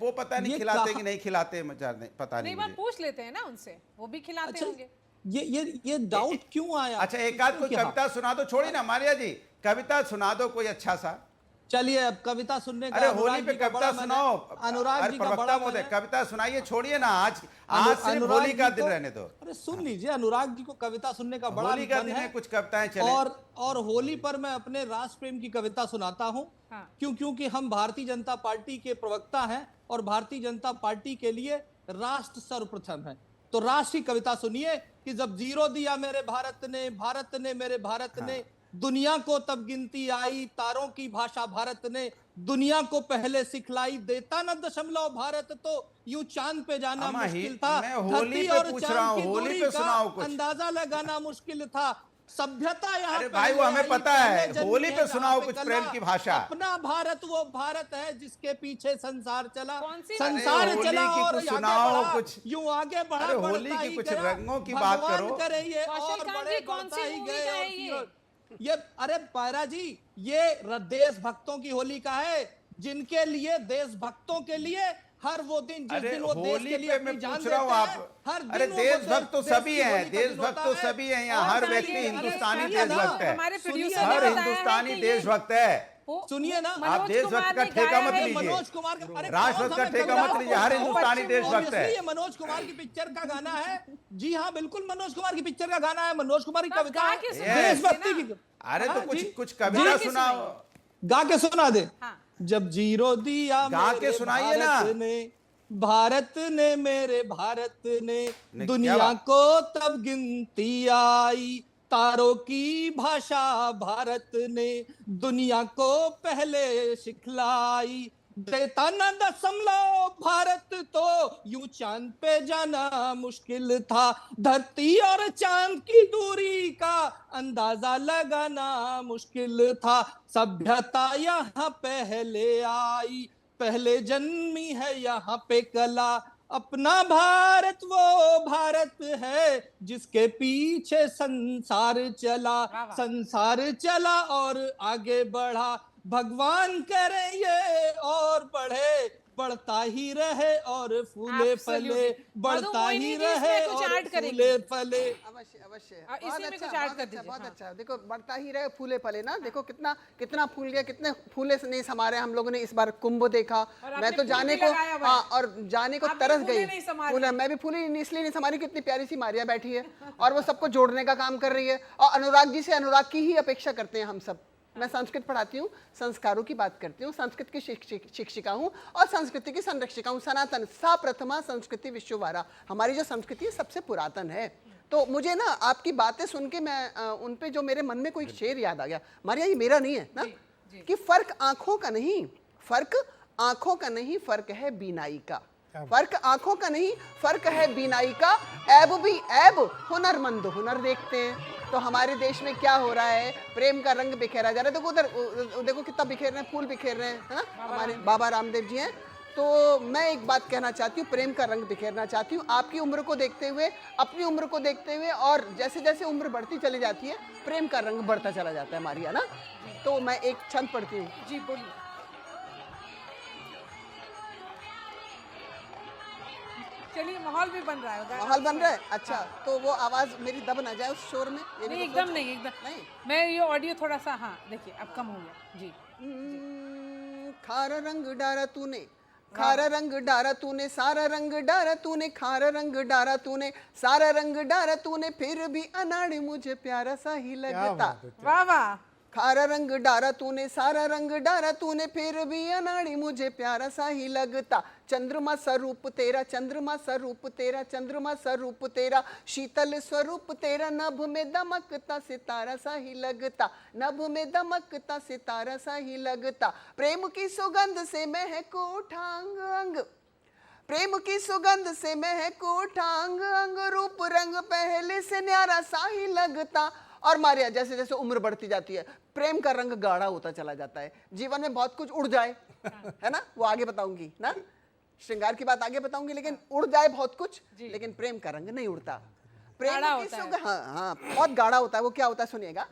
वो पता नहीं खिलाते कि नहीं खिलाते, पता नहीं। बार पूछ लेते हैं ना उनसे, वो भी खिलाते होंगे। ये डाउट क्यों आया? अच्छा एक आध कोई कविता सुना दो, छोड़ी ना मारिया जी, कविता सुना दो कोई अच्छा सा, चलिए अब कविता सुनने का अरे होली अनुराग पे जी का कविता बड़ा मैंने- सुनाओ। अनुराग अरे जी का प्रवक्ता बड़ा महोदय, मैंने- कविता सुनाइए, छोड़िए ना, आज सिर्फ अनुराग होली का जी दिन रहने दो। अरे सुन लीजिए, अनुराग जी को कविता सुनने का बड़ा होली का मन दिन है। है, कुछ कविताएं चले। और होली पर मैं अपने राष्ट्र प्रेम की कविता सुनाता हूँ। क्योंकि हम भारतीय जनता पार्टी के प्रवक्ता हैं और भारतीय जनता पार्टी के लिए राष्ट्र सर्वप्रथम है। तो राष्ट्र की कविता सुनिए कि जब जीरो दिया मेरे भारत ने मेरे भारत ने, दुनिया को तब गिनती आई, तारों की भाषा भारत ने दुनिया को पहले सिखलाई, देता न दशमलव भारत तो यूं चांद पे जाना मुश्किल था। मैं होली धरती पे और पूछ चांद रहा हूँ, की होली दूरी पे का सुनाओ कुछ। अंदाजा लगाना मुश्किल था। सभ्यता यहाँ अरे भाई, वो पहले हमें आई, पता है, पहले जन्म होली है पे सुनाओ जहाँ पे कुछ कला। प्रेम की भाषा। अपना भारत वो भारत है जिसके पीछे संसार चला, सी संसार अरे चला होली की और कुछ आगे सुनाओ बढ़ा, कुछ। यूं आगे बढ़ा, अरे होली बढ़ता की ही कुछ गया। रंगों की बात भगवान करो। करे ये कौशल और कांत बड़े जी, कौन बढ़ता सी ही मूवी गए का है और ये अरे पायरा जी, ये देशभक्तों की होली का है, जिनके लिए देशभक्तों के लिए हर वो दिन जिस अरे दिन वो देश होली के लिए पे अपनी मैं जान पूछ रहा हूँ देते हैं, आप। हर दिन अरे वो देशभक्त तो देश सभी की हैं, होली का दिन देशभक्त होता तो है। सभी हैं यहाँ, और हर सुनिए, व्यक्ति अरे हिंदुस्तानी सुनिए ना, देशभक्त है। हमारे प्रोड्यूसर सुनिए ने हर बताया है हिंदुस्तानी कि ये- देशभक्त है। सुनिए ना, आप देशभक्त का ठेका मत लीजिए, मनोज कुमार का, अरे राष्ट्रभक्त का कौन सा ठेका मैं मत कविता लीजिए, हर बोल रहा हूँ? हिंदुस्तानी देशभक्त है। Obviously ये मनोज कुमार की पिक्चर का गाना है। जी हाँ, बिल्कुल मनोज कुमार की पिक्चर का गाना है, मनोज कुमार की तो आप कविता गा है, के सुना देशभक्ति दीजिए की। अरे तो हाँ, कुछ जी। कुछ कविता के सुनाओ। गा के सुना दे। हाँ। जब जीरो दिया गा के मेरे सुनाइए ना। भारत ने मेरे भारत ने क्या दुनिया बात? को तब गिनती आई, तारों की भाषा भारत ने दुनिया को पहले सिखलाई, देता न दशमलव भारत तो यूं चांद पे जाना मुश्किल था, धरती और चांद की दूरी का अंदाजा लगाना मुश्किल था, सभ्यता यहाँ पहले आई, पहले जन्मी है यहाँ पे कला, अपना भारत वो भारत है जिसके पीछे संसार चला और आगे बढ़ा, भगवान करे ये और बढ़े, बढ़ता ही रहे और फूले फले, बढ़ता ही रहे और फूले फले। अवश्य अवश्य, इसी बहुत में अच्छा, कुछ ऐड बहुत कर अच्छा, दीजिए, बहुत हाँ। अच्छा। देखो बढ़ता ही रहे फूले फले ना, देखो कितना कितना फूल गया, कितने फूले से नहीं समारे। हम लोगों ने इस बार कुंभ देखा, आपने मैं तो फूल जाने भी को लगाया हुआ है। हाँ, और जाने को आपने तरस फूले गई। नहीं समारे। फूल मैं भी फूली इसलिए नहीं समारी, कितनी प्यारी सी मारिया बैठी है और वो सबको जोड़ने का काम कर रही है। और अनुराग जी से अनुराग की ही अपेक्षा करते हैं हम सब। मैं संस्कृत पढ़ाती हूँ, संस्कारों की बात करती हूँ, संस्कृत की शिक्षिका हूँ और संस्कृति की संरक्षिका हूँ। सनातन सा प्रथमा संस्कृति विश्ववारा, हमारी जो संस्कृति है सबसे पुरातन है। तो मुझे ना आपकी बातें सुन के मैं उन पे जो मेरे मन में कोई शेर याद आ गया। मारिया, ये मेरा नहीं है ना, कि फर्क आंखों का नहीं, फर्क आंखों का नहीं, फर्क है बीनाई का। फर्क आंखों का नहीं, फर्क है बीनाई का। ऐब भी ऐब, हुनरमंद हुनर देखते हैं। तो हमारे देश में क्या हो रहा है, प्रेम का रंग बिखेरा जा रहा है। देखो उधर देखो कितना बिखेर रहे हैं, फूल बिखेर रहे हैं, है ना, हमारे बाबा रामदेव जी हैं। तो मैं एक बात कहना चाहती हूँ, प्रेम का रंग बिखेरना चाहती हूँ। आपकी उम्र को देखते हुए, अपनी उम्र को देखते हुए, और जैसे जैसे उम्र बढ़ती चली जाती है प्रेम का रंग बढ़ता चला जाता है मारिया ना। तो मैं एक छंद पढ़ती हूँ। जी बोलिए। चलिए, माहौल भी बन रहा है। माहौल बन रहा है, अच्छा। तो वो आवाज मेरी दब ना जाए उस शोर में, ये भी नहीं, तो एकदम सोचो। नहीं, एकदम नहीं। मैं ये ऑडियो थोड़ा सा, हाँ देखिए अब कम हो गया जी। खारा रंग डारा तूने, खारा रंग डारा तूने, सारा रंग डारा तूने, खारा रंग डारा तूने, सारा रंग डारा तूने, फिर भी अनाड़ी मुझे प्यारा सा ही लगता। वाह वाह। खारा रंग डारा तूने, सारा रंग डारा तूने, फिर भी अनाड़ी मुझे प्यारा सा ही लगता। चंद्रमा स्वरूप तेरा, चंद्रमा स्वरूप तेरा, चंद्रमा स्वरूप तेरा, शीतल स्वरूप तेरा, नभ में दमकता सितारा सा ही लगता, नभ में दमकता सितारा सा ही लगता। प्रेम की सुगंध से महको उठांग अंग, प्रेम की सुगंध से महको उठांग अंग, रूप रंग पहले से न्यारा सा ही लगता। और मारिया, जैसे जैसे उम्र बढ़ती जाती है प्रेम का रंग गाढ़ा होता चला जाता है। जीवन में बहुत कुछ उड़ जाए, है ना, वो आगे बताऊंगी ना, श्रृंगार की बात आगे बताऊंगी, लेकिन उड़ जाए बहुत कुछ, लेकिन प्रेम का रंग नहीं उड़ता। प्रेम की सुगंध, हाँ हाँ, बहुत गाढ़ा होता है। वो क्या होता है सुनिएगा।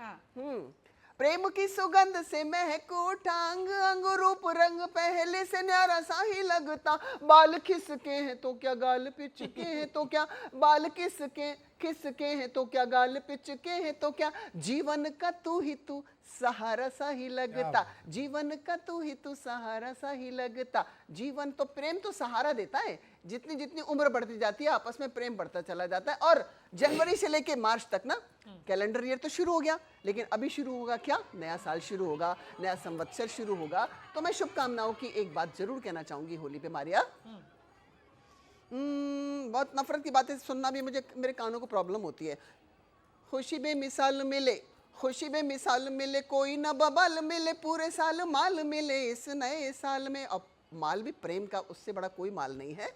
प्रेम की सुगंध से महको उठांग अंग, रूप रंग पहले से न्यारा सा ही लगता। बाल खिसके हैं तो क्या, गाल पिचके हैं तो क्या, बाल किसके खिसके हैं तो क्या, गाल पिचके हैं तो क्या, जीवन का तू ही तू सहारा सा ही लगता, जीवन का तू ही तू सहारा सा ही लगता। जीवन तो प्रेम तो सहारा देता है, जितनी जितनी उम्र बढ़ती जाती है आपस में प्रेम बढ़ता चला जाता है। और जनवरी से लेके मार्च तक ना कैलेंडर ईयर तो शुरू हो गया, लेकिन अभी शुरू होगा क्या, नया साल शुरू होगा, नया संवत्सर शुरू होगा। तो मैं शुभकामनाओं की एक बात जरूर कहना चाहूंगी होली पे मारिया। बहुत नफरत की बातें सुनना भी मुझे, मेरे कानों को प्रॉब्लम होती है। खुशी बेमिसाल मिले, खुशी बेमिसाल मिले, कोई ना बबल मिले, पूरे साल माल मिले इस नए साल में। अब माल भी प्रेम का, उससे बड़ा कोई माल नहीं है।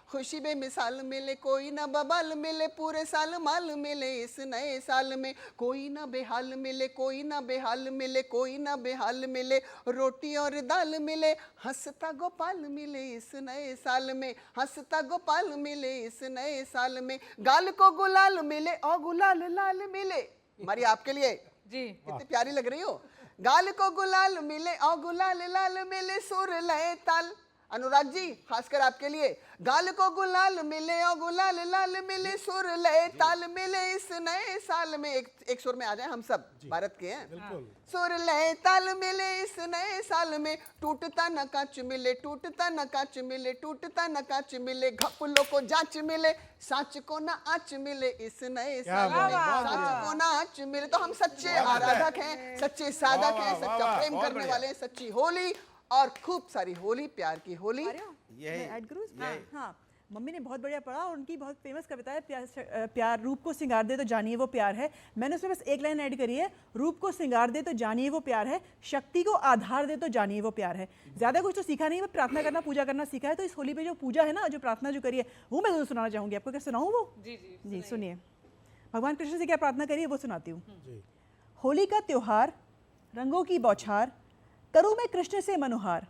खुशी बेमिसाल मिले, कोई ना बबल मिले, पूरे साल माल मिले इस नए साल में। कोई ना बेहाल मिले, कोई ना बेहाल मिले, कोई ना बेहाल मिले, रोटी और दाल मिले, हंसता गोपाल मिले इस नए साल में, हंसता गोपाल मिले इस नए साल में। गाल को गुलाल मिले और गुलाल लाल मिले। मारी आपके लिए जी, कितनी प्यारी लग रही हो। गाल को गुलाल मिले और गुलाल लाल मिले, सुर लय ताल। अनुराग जी खासकर आपके लिए, गाल को गुलाल मिले और गुलाल लाल मिले, सुर लय ताल मिले इस नए साल में। एक सुर में आ जाए, हम सब भारत के हैं। सुर लय ताल मिले इस नए साल में, टूटता न कांच मिले, टूटता न कांच मिले, टूटता न कांच मिले, घपलों को जांच मिले, साच को न आँच मिले इस नए साल में, साच को न आँच मिले। तो हम सच्चे आराधक हैं, सच्चे साधक हैं, सच्चा प्रेम करने वाले हैं। सच्ची होली और खूब सारी होली, प्यार की होली। ऐड करूं? हाँ, मम्मी ने बहुत बढ़िया पढ़ा और उनकी बहुत फेमस कविता है प्यार रूप को सिंगार दे तो जानिए वो प्यार है। मैंने उसमें बस एक लाइन ऐड करी है, रूप को सिंगार दे तो जानिए वो प्यार है, शक्ति को आधार दे तो जानिए वो प्यार है। ज़्यादा कुछ तो सीखा नहीं, मैं प्रार्थना करना, पूजा करना सीखा है। तो इस होली पे जो पूजा है ना, जो प्रार्थना जो करी है, वो मैं जरूर सुनाना चाहूँगी आपको। क्या सुनाऊँ वो? जी सुनिए। भगवान कृष्ण से क्या प्रार्थना करी है वो सुनाती हूँ। होली का त्योहार, रंगों की बौछार, करूँ मैं कृष्ण से मनोहार।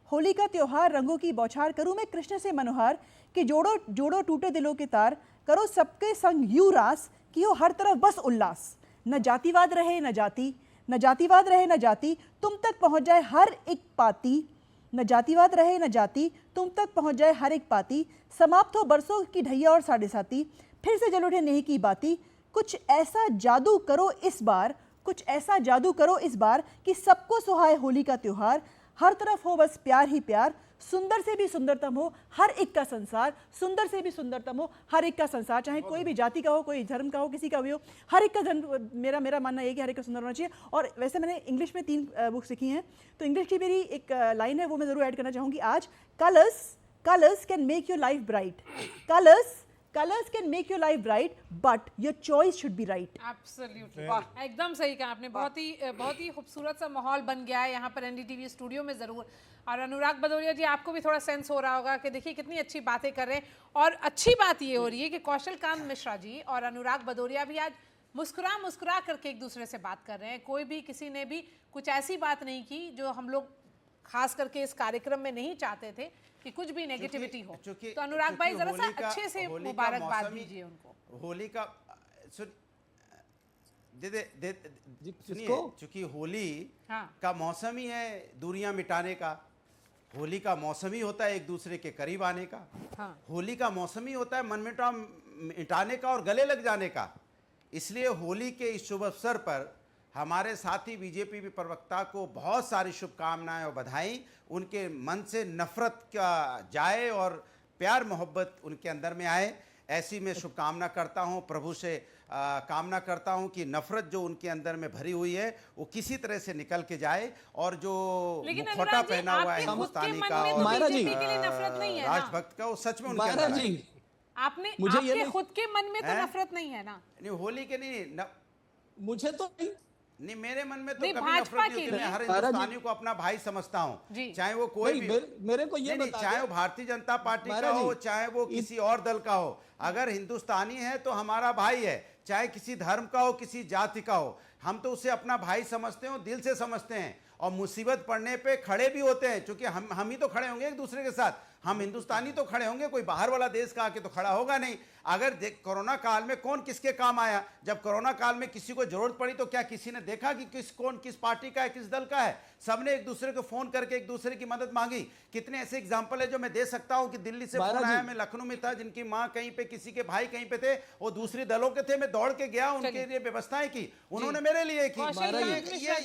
होली का त्योहार, रंगों की बौछार, करूँ मैं कृष्ण से मनोहार, कि जोड़ो जोड़ो टूटे दिलों के तार, करो सबके संग यूं रास, कि हो हर तरफ बस उल्लास। न जातिवाद रहे न जाति, न जातिवाद रहे न जाति, तुम तक पहुँच जाए हर एक पाती। न जातिवाद रहे न जाति, तुम तक पहुँच जाए हर एक पाती। समाप्त हो बरसों की ढैया और साढ़े साती, फिर से जल उठे नेही की बाती। कुछ ऐसा जादू करो इस बार, कुछ ऐसा जादू करो इस बार, कि सबको सुहाए होली का त्योहार। हर तरफ हो बस प्यार ही प्यार, सुंदर से भी सुंदरतम हो हर एक का संसार। सुंदर से भी सुंदरतम हो हर एक का संसार, चाहे कोई भी जाति का हो, कोई धर्म का हो, किसी का भी हो, हर एक का धर्म। मेरा मानना है कि हर एक का सुंदर होना चाहिए। और वैसे मैंने इंग्लिश में 3 बुक्स लिखी हैं, तो इंग्लिश की मेरी एक लाइन है, वो मैं ज़रूर ऐड करना चाहूँगी आज। Colours can make your life bright, colours can make your life bright, but your choice should be right. Absolutely, एकदम सही कहा आपने। बहुत ही खूबसूरत सा माहौल बन गया है यहाँ पर एनडीटीवी स्टूडियो में ज़रूर। और अनुराग भदौरिया जी, आपको भी थोड़ा सेंस हो रहा होगा कि देखिए कितनी अच्छी बातें कर रहे हैं। और अच्छी बात ये हो रही है कि कौशल कांत मिश्रा जी और अनुराग भदौरिया भी आज मुस्कुरा करके एक दूसरे से बात कर रहे हैं। कोई भी, किसी ने भी कुछ ऐसी बात नहीं की जो हम लोग खास करके इस कार्यक्रम में नहीं चाहते थे कि कुछ भी नेगेटिविटी हो। तो अनुराग भाई जरा सा अच्छे से मुबारकबाद दीजिए उनको। होली का सुनिए, चूंकि होली का मौसम ही है दूरियां मिटाने का, होली का मौसम ही होता है एक दूसरे के करीब आने का, होली का मौसम ही होता है मन मिटाने का और गले लग जाने का। इसलिए होली के इस शुभ अवसर पर हमारे साथी बीजेपी प्रवक्ता को बहुत सारी शुभकामनाएं और बधाई। उनके मन से नफरत का जाए और प्यार मोहब्बत उनके अंदर में आए, ऐसी मैं शुभकामना करता हूं। प्रभु से कामना करता हूं कि नफरत जो उनके अंदर में भरी हुई है वो किसी तरह से निकल के जाए। और जो मुखौटा पहना हुआ है हिंदुस्तानी का और राष्ट्रभक्त का, वो सच में उनके अंदर है। आपने आपके खुद के मन में तो नफरत नहीं है ना? नहीं, होली के नहीं, मुझे तो नहीं, मेरे मन में तो कभी नफरत नहीं होती। मैं हर हिंदुस्तानी को अपना भाई समझता हूँ, चाहे वो कोई भी। मेरे को ये नहीं, चाहे वो भारतीय जनता पार्टी का हो, चाहे वो किसी और दल का हो, अगर हिंदुस्तानी है तो हमारा भाई है, चाहे किसी धर्म का हो, किसी जाति का हो। हम तो उसे अपना भाई समझते हैं, दिल से समझते हैं, और मुसीबत पड़ने पे खड़े भी होते हैं, क्योंकि हम ही तो खड़े होंगे एक दूसरे के साथ। हम हिंदुस्तानी तो खड़े होंगे, कोई बाहर वाला देश का आके तो खड़ा होगा नहीं। अगर कोरोना काल में कौन किसके काम आया? जब कोरोना काल में किसी को जरूरत पड़ी तो क्या किसी ने देखा कि कौन किस पार्टी का है, किस दल का है? सबने एक दूसरे को फोन करके एक दूसरे की मदद मांगी। कितने ऐसे एग्जाम्पल है जो मैं दे सकता हूं कि दिल्ली से फोन आया, मैं लखनऊ में था, जिनकी माँ कहीं पे, किसी के भाई कहीं पे थे, वो दूसरी दलों के थे, मैं दौड़ के गया, उनके लिए व्यवस्थाएं की, उन्होंने मेरे लिए की।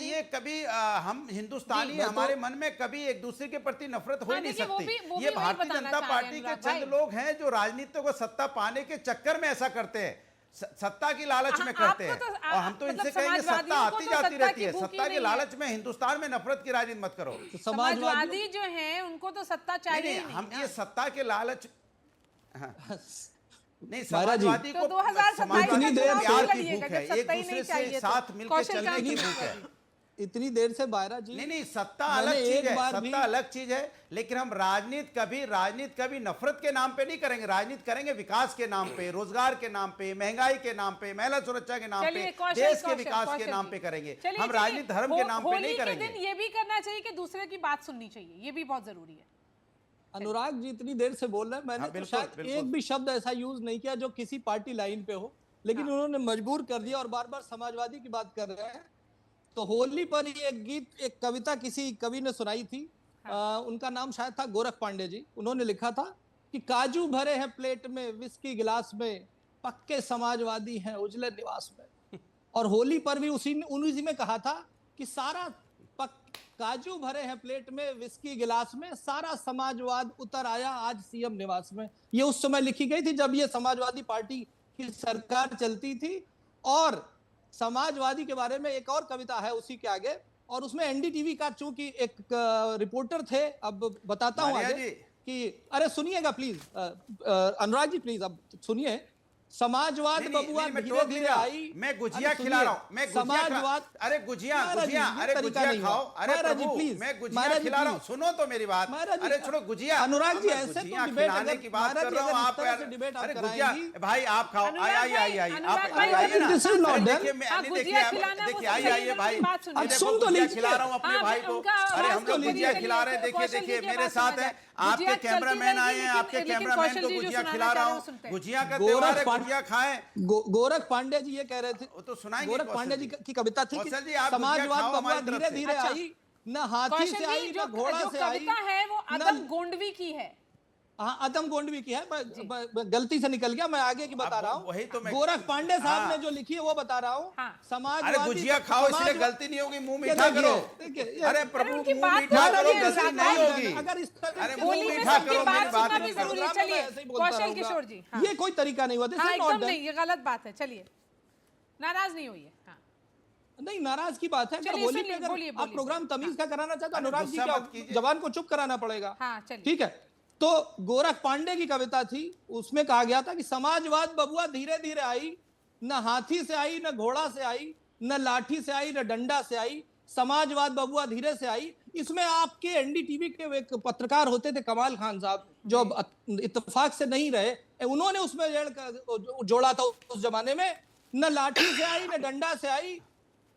ये कभी हम हिंदुस्तानी, हमारे मन में कभी एक दूसरे के प्रति नफरत हो नहीं सकती। ये भारतीय जनता पार्टी के चंद लोग हैं जो राजनीति को सत्ता पाने के चक्कर में ऐसा करते हैं, सत्ता की लालच में करते हैं। और हम तो इनसे कहेंगे सत्ता आती जाती रहती है, सत्ता के लालच में हिंदुस्तान में नफरत की राजनीति मत करो। समाजवादी जो हैं उनको तो सत्ता चाहिए नहीं। हम ये सत्ता के लालच नहीं, समाजवादी को समाजवादी प्यार की भूख है, एक दूसरे से साथ मिलकर चलने की भूख है। इतनी देर से बायरा जी नहीं, सत्ता अलग चीज है, सत्ता अलग चीज है, लेकिन हम राजनीति कभी नफरत के नाम पे नहीं करेंगे। राजनीति करेंगे विकास के नाम पे, रोजगार के नाम पे, महंगाई के नाम पे, महिला सुरक्षा के नाम पे, देश के विकास के नाम पे करेंगे। हम राजनीति धर्म के नाम पे नहीं करेंगे। ये भी करना चाहिए कि दूसरे की बात सुननी चाहिए, ये भी बहुत जरूरी है। अनुराग जी इतनी देर से बोल रहे हैं, मैंने तो शायद एक भी शब्द ऐसा यूज नहीं किया जो किसी पार्टी लाइन पे हो, लेकिन उन्होंने मजबूर कर दिया और बार बार समाजवादी की बात कर रहे हैं। तो होली पर ही एक कविता किसी कवि ने सुनाई थी, उनका नाम शायद था गोरख पांडे जी। उन्होंने लिखा था कि काजू भरे हैं प्लेट में, विस्की गिलास में, पक्के समाजवादी हैं उजले निवास में। और होली पर भी उन्हीं में कहा था कि काजू भरे हैं प्लेट में, विस्की गिलास में, सारा समाजवाद उतर आया आज सीएम निवास में। ये उस समय लिखी गई थी जब ये समाजवादी पार्टी की सरकार चलती थी। और समाजवादी के बारे में एक और कविता है उसी के आगे, और उसमें एनडीटीवी का चूंकि एक रिपोर्टर थे, अब बताता हूं आगे कि अरे सुनिएगा प्लीज अनुराग जी, प्लीज अब सुनिए। समाजवाद बबुआ धीरे धीरे आई, मैं गुजिया खिला रहा हूं, मैं समाजवाद, अरे गुजिया खाओ, अरे प्रभु मैं गुजिया खिला रहा हूं, सुनो तो मेरी बात। अरे छोड़ो गुजिया, अनुराग जी ऐसे तो खिलाने की बात कर रहा हूं, आप अरे गुजिया भाई आप खाओ, आइए आप आइए ना, देखिए आइए भाई, सुन तो लीजिए, खिला रहा हूं अपने भाई को। अरे हम लोग गुजिया खिला रहे हैं, देखिए मेरे साथ है, आपके कैमरामैन आए हैं, आपके कैमरामैन को गुजिया खिला रहा हूँ। गुजिया का त्योहार है, गुजिया खाएं। गोरख पांडे जी ये कह रहे थे, तो सुनाएंगे। गोरख पांडे जी की कविता थी कि समाजवाद बबुआ धीरे धीरे आई, न हाथी से आई न घोड़ा से आई। कविता है वो अदम गोंडवी की है। हाँ, अदम गोंडवी की है, गलती से निकल गया, मैं आगे की बता रहा हूँ। गोरख पांडे साहब ने जो लिखी है वो बता रहा हूँ। अरे गुजिया खाओ, इसलिए गलती नहीं होगी, मुंह मीठा करो। अरे प्रभु मुंह मीठा करो, गलती नहीं होगी। अगर इस तरह अरे मुंह मीठा करो, मेरी बात नहीं करो। चलिए कौशल किशोर जी, ये कोई तरीका नहीं हुआ, एकदम नहीं, ये गलत बात है। चलिए नाराज नहीं हुई है। नहीं, नाराज की बात है। होली पे अगर आप प्रोग्राम तमीज का कराना चाहते हो अनुराग जी, क्या जवान को चुप कराना पड़ेगा? ठीक है। तो गोरख पांडे की कविता थी, उसमें कहा गया था कि समाजवाद बबुआ धीरे धीरे आई, न हाथी से आई न घोड़ा से आई, न लाठी से आई न डंडा से आई, समाजवाद बबुआ धीरे से आई। इसमें आपके एनडीटीवी के एक पत्रकार होते थे कमाल खान साहब, जो इत्तेफाक से नहीं रहे, उन्होंने उसमें जोड़ा था उस जमाने में, न लाठी से आई न डंडा से आई,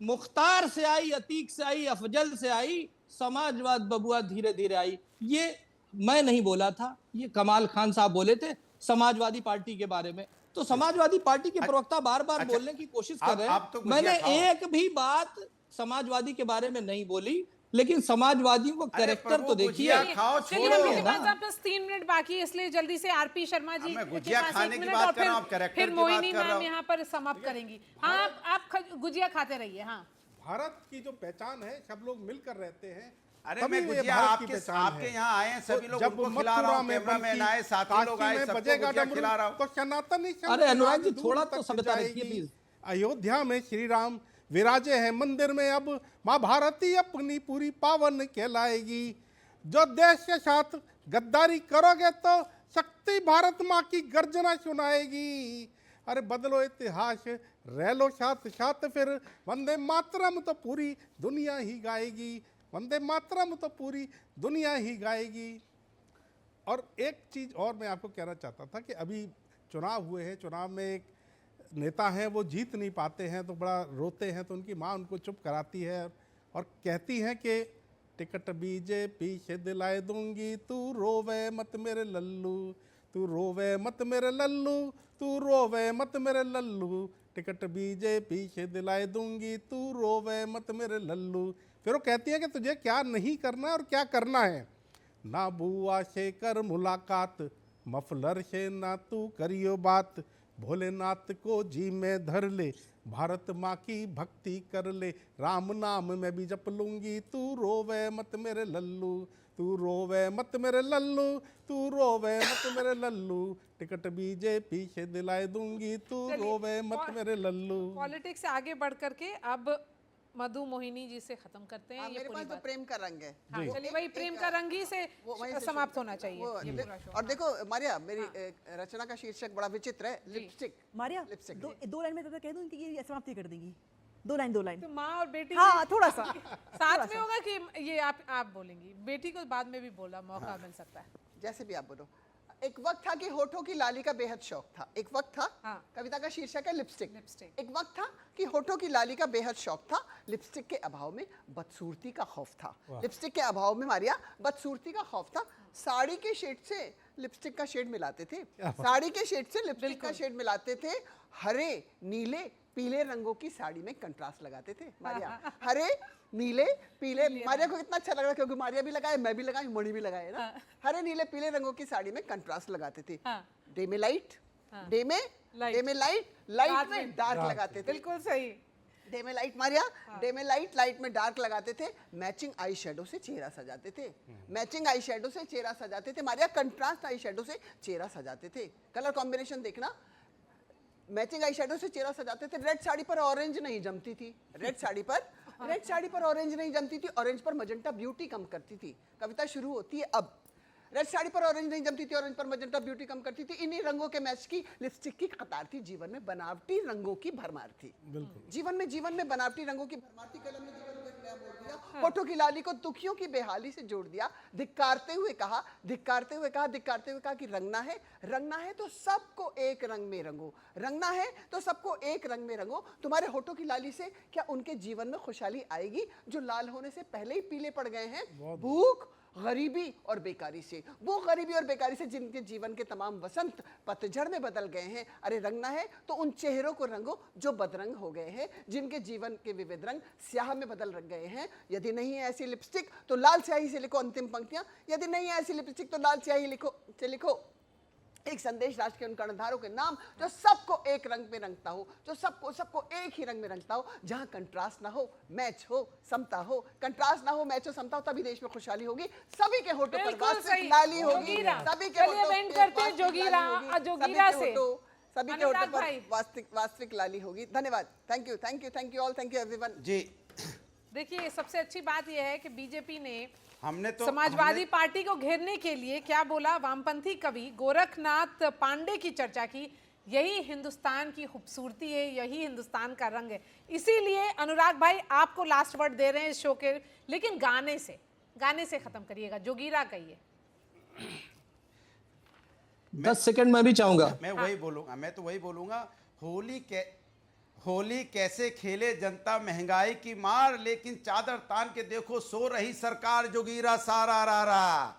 मुख्तार से आई, अतीक से आई, अफजल से आई, समाजवाद बबुआ धीरे धीरे आई। ये मैं नहीं बोला था, ये कमाल खान साहब बोले थे समाजवादी पार्टी के बारे में। तो समाजवादी पार्टी के प्रवक्ता बार बार बोलने की कोशिश कर रहे हैं। मैंने एक भी बात समाजवादी के बारे में नहीं बोली, लेकिन समाजवादियों को कैरेक्टर तो देखिए। चलिए 3 मिनट बाकी, इसलिए जल्दी से आरपी शर्मा जी गुजिया खाने की बात कर रहा हूं, फिर मोहिनी मैम यहाँ पर समाप्त करेंगी। हाँ, आप गुजिया खाते रहिए। हाँ, भारत की जो पहचान है, सब लोग मिलकर रहते हैं। अरे मैं गुजिया आपके यहाँ आए हैं, सभी लोग उनको खिला रहा हूँ, कैमरामैन आए, साथी लोग आए, सबको गुजिया खिला रहा हूँ। तो सनातनी, अरे अनुराग जी थोड़ा तो सभ्यता रखिए प्लीज। अयोध्या में श्री राम विराजे हैं मंदिर में, अब माँ भारती अपनी पूरी पावन कहलाएगी। जो देश के साथ गद्दारी करोगे तो शक्ति भारत माँ की गर्जना सुनाएगी। अरे बदलो इतिहास, रह लो साथ साथ, फिर वंदे मातरम तो पूरी दुनिया ही गाएगी, वंदे मातरम तो पूरी दुनिया ही गाएगी। और एक चीज़ और मैं आपको कहना चाहता था कि अभी चुनाव हुए हैं, चुनाव में एक नेता हैं, वो जीत नहीं पाते हैं तो बड़ा रोते हैं, तो उनकी माँ उनको चुप कराती है और कहती हैं कि टिकट बीजेपी से दिलाए दूंगी, तू रोवे मत मेरे लल्लू, तू रोवे मत मेरे लल्लू, तू रोवे मत मेरे लल्लू, टिकट बीजेपी से दिलाए दूंगी, तू रोवे मत मेरे लल्लू। फिर वो कहती है कि तुझे क्या नहीं करना है और क्या करना है। ना बुआ से कर मुलाकात, मफलर से ना तू करियो बात, भोलेनाथ को जी में धर ले, भारत माँ की भक्ति कर ले, राम नाम मैं भी जप लूंगी, तू रोवे मत मेरे लल्लू, तू रोवे मत मेरे लल्लू, तू रोवे मत मेरे लल्लू, टिकट बीजेपी से दिलाए दूंगी, तू रोवे मत मेरे लल्लू। पॉलिटिक्स से आगे बढ़ करके अब मधु मोहिनी जी से खत्म करते हैं। ये मेरे पास तो प्रेम का रंग है। हाँ, चलिए वही प्रेम का रंग ही से समाप्त होना चाहिए ये पूरा शो। और देखो मारिया, मेरी रचना का शीर्षक बड़ा विचित्र है, लिपस्टिक। मारिया, लिपस्टिक दो लाइन में तो कह दूं कि ये समाप्ति कर देगी। दो लाइन तो माँ और बेटी हाँ थोड़ा सा साथ में होगा कि ये आप बोलेंगी, बेटी को बाद में भी बोला मौका मिल सकता है। जैसे भी आप बोलो। एक वक्त था कि होठों की लाली का बेहद शौक था। एक वक्त था, कविता का शीर्षक है लिपस्टिक। एक वक्त था कि होठों की लाली का बेहद शौक था, लिपस्टिक के अभाव में बदसूरती का खौफ था। लिपस्टिक के अभाव में मारिया बदसूरती का खौफ था। साड़ी के शेड से लिपस्टिक का शेड मिलाते थे, साड़ी के शेड से लिपस्टिक का शेड मिलाते थे, हरे नीले पीले रंगों की साड़ी में कंट्रास्ट लगाते थे मारिया। हरे नीले पीले, मारिया को कितना अच्छा लग रहा है क्योंकि मारिया भी लगाए, मैं भी लगाई, मणि भी लगाए ना। हरे नीले पीले रंगों की साड़ी में कंट्रास्ट लगाते थे। डे में लाइट, डे में लाइट, लाइट में डार्क लगाते थे। बिल्कुल सही। डे में लाइट मारिया, डे में लाइट, लाइट में डार्क लगाते थे। मैचिंग आई शेडो से चेहरा सजाते थे, मैचिंग आई शेडो से चेहरा सजाते थे मारिया। कंट्रास्ट आई शेडो से चेहरा सजाते थे। कलर कॉम्बिनेशन देखना, मैचिंग आई शेडो से चेहरा सजाते थे। रेड साड़ी पर ऑरेंज नहीं जमती थी, रेड साड़ी पर ऑरेंज नहीं जमती थी, ऑरेंज पर मजेंटा ब्यूटी कम करती थी। कविता शुरू होती है अब। रेड साड़ी पर ऑरेंज नहीं जमती थी, ऑरेंज पर मजेंटा ब्यूटी कम करती थी। इन्हीं रंगों के मैच की लिपस्टिक की कतार थी, जीवन में बनावटी रंगों की भरमार थी। जीवन में बनावटी रंगों की भरमार थी। कलम ने जीवन को एक नया मोड़ दिया, होठों की लाली को दुखियों की बेहाली से जोड़ दिया। धिक्कारते हुए कहा कि रंगना है तो सबको एक रंग में रंगो, रंगना है तो सबको एक रंग में रंगो। तुम्हारे होठों की लाली से क्या उनके जीवन में खुशहाली आएगी जो लाल होने से पहले ही पीले पड़ गए हैं? भूख, गरीबी और बेकारी से, वो गरीबी और बेकारी से जिनके जीवन के तमाम वसंत पतझड़ में बदल गए हैं। अरे रंगना है तो उन चेहरों को रंगो जो बदरंग हो गए हैं, जिनके जीवन के विविध रंग स्याह में बदल गए हैं। यदि नहीं है ऐसी लिपस्टिक तो लाल स्याही से लिखो अंतिम पंक्तियां। यदि नहीं है ऐसी लिपस्टिक तो लाल स्याही लिखो एक संदेश राष्ट्र के उन कर्णधारों के नाम जो सबको एक रंग में रंगता हो, जो सबको एक ही रंग में रंगता हो, जहां कंट्रास्ट ना हो, मैच हो, समता हो। कंट्रास्ट ना हो, मैच हो, समता हो, तभी देश में खुशहाली होगी। सभी के होठों पर वास्तविक लाली होगी, सभी के होठों पर जोगीरा से सभी के होठों पर वास्तविक लाली होगी। धन्यवाद। Thank you all, thank you everyone. जी देखिए, सबसे अच्छी बात यह है कि बीजेपी ने तो समाजवादी पार्टी को घेरने के लिए क्या बोला, वामपंथी कवि गोरखनाथ पांडे की चर्चा की। यही हिंदुस्तान की खूबसूरती है, यही हिंदुस्तान का रंग है। इसीलिए अनुराग भाई आपको लास्ट वर्ड दे रहे हैं इस शो के, लेकिन गाने से खत्म करिएगा। जोगीरा कहिए। 10 सेकंड मैं भी चाहूंगा। मैं तो वही बोलूंगा। होली कैसे खेले जनता महंगाई की मार, लेकिन चादर तान के देखो सो रही सरकार। जोगीरा सारा रा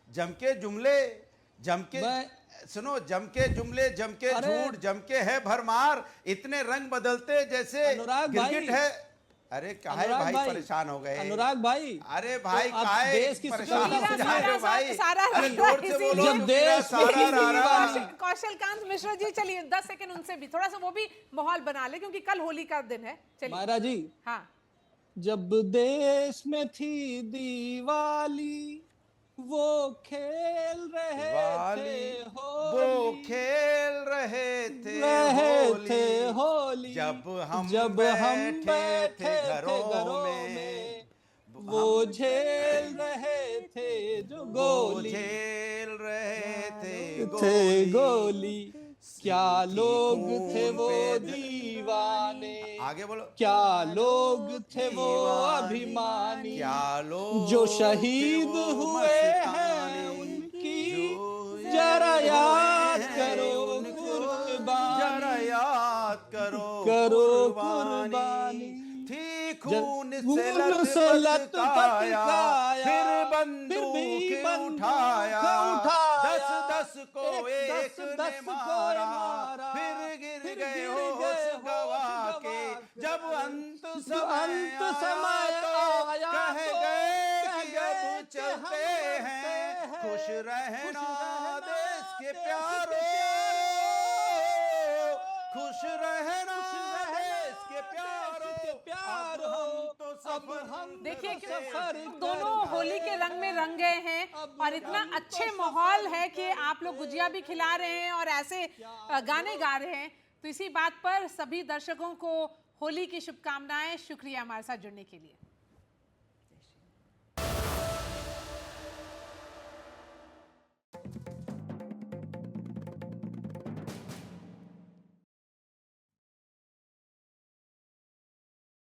जमके जुमले जमके झूठ जमके है भरमार। इतने रंग बदलते जैसे गिरगिट है। अरे काहे भाई परेशान हो गए अनुराग भाई? अरे भाई तो काहे देश की परेशान हो सुरक्षा भाई? अरे जोर से बोलो। जब देश कौशलकांत मिश्रा जी, चलिए 10 सेकंड उनसे भी थोड़ा सा वो भी माहौल बना ले, क्योंकि कल होली का दिन है। चलिए मायरा जी। हाँ। जब देश में थी दिवाली, वो खेल रहे थे होली। जब हम बैठे थे घरों में, वो झेल रहे थे जो गोली, झेल रहे थे गोली। क्या लोग थे वो दीवाने, आगे बोलो। क्या लोग थे वो अभिमानी, क्या लोग जो शहीद हुए हैं उनकी जरा याद करो कुर्बानी, जरा याद करो कुर्बानी। थी खून खून से लथपथाया, फिर बंदूक उठाया, 10-10 को एक ने मारा, फिर गिर गए होश गवा के, जब अंत समय आया कह गए कि अब चलते हैं, खुश रहना देश के प्यारों, खुश रहना देश के प्यारों, अब हम देखिए दोनों होली के रंग में रंग गए हैं और इतना अच्छे माहौल है कि आप लोग गुजिया भी खिला रहे हैं और ऐसे गाने गा रहे हैं। तो इसी बात पर सभी दर्शकों को होली की शुभकामनाएं। शुक्रिया हमारे साथ जुड़ने के लिए।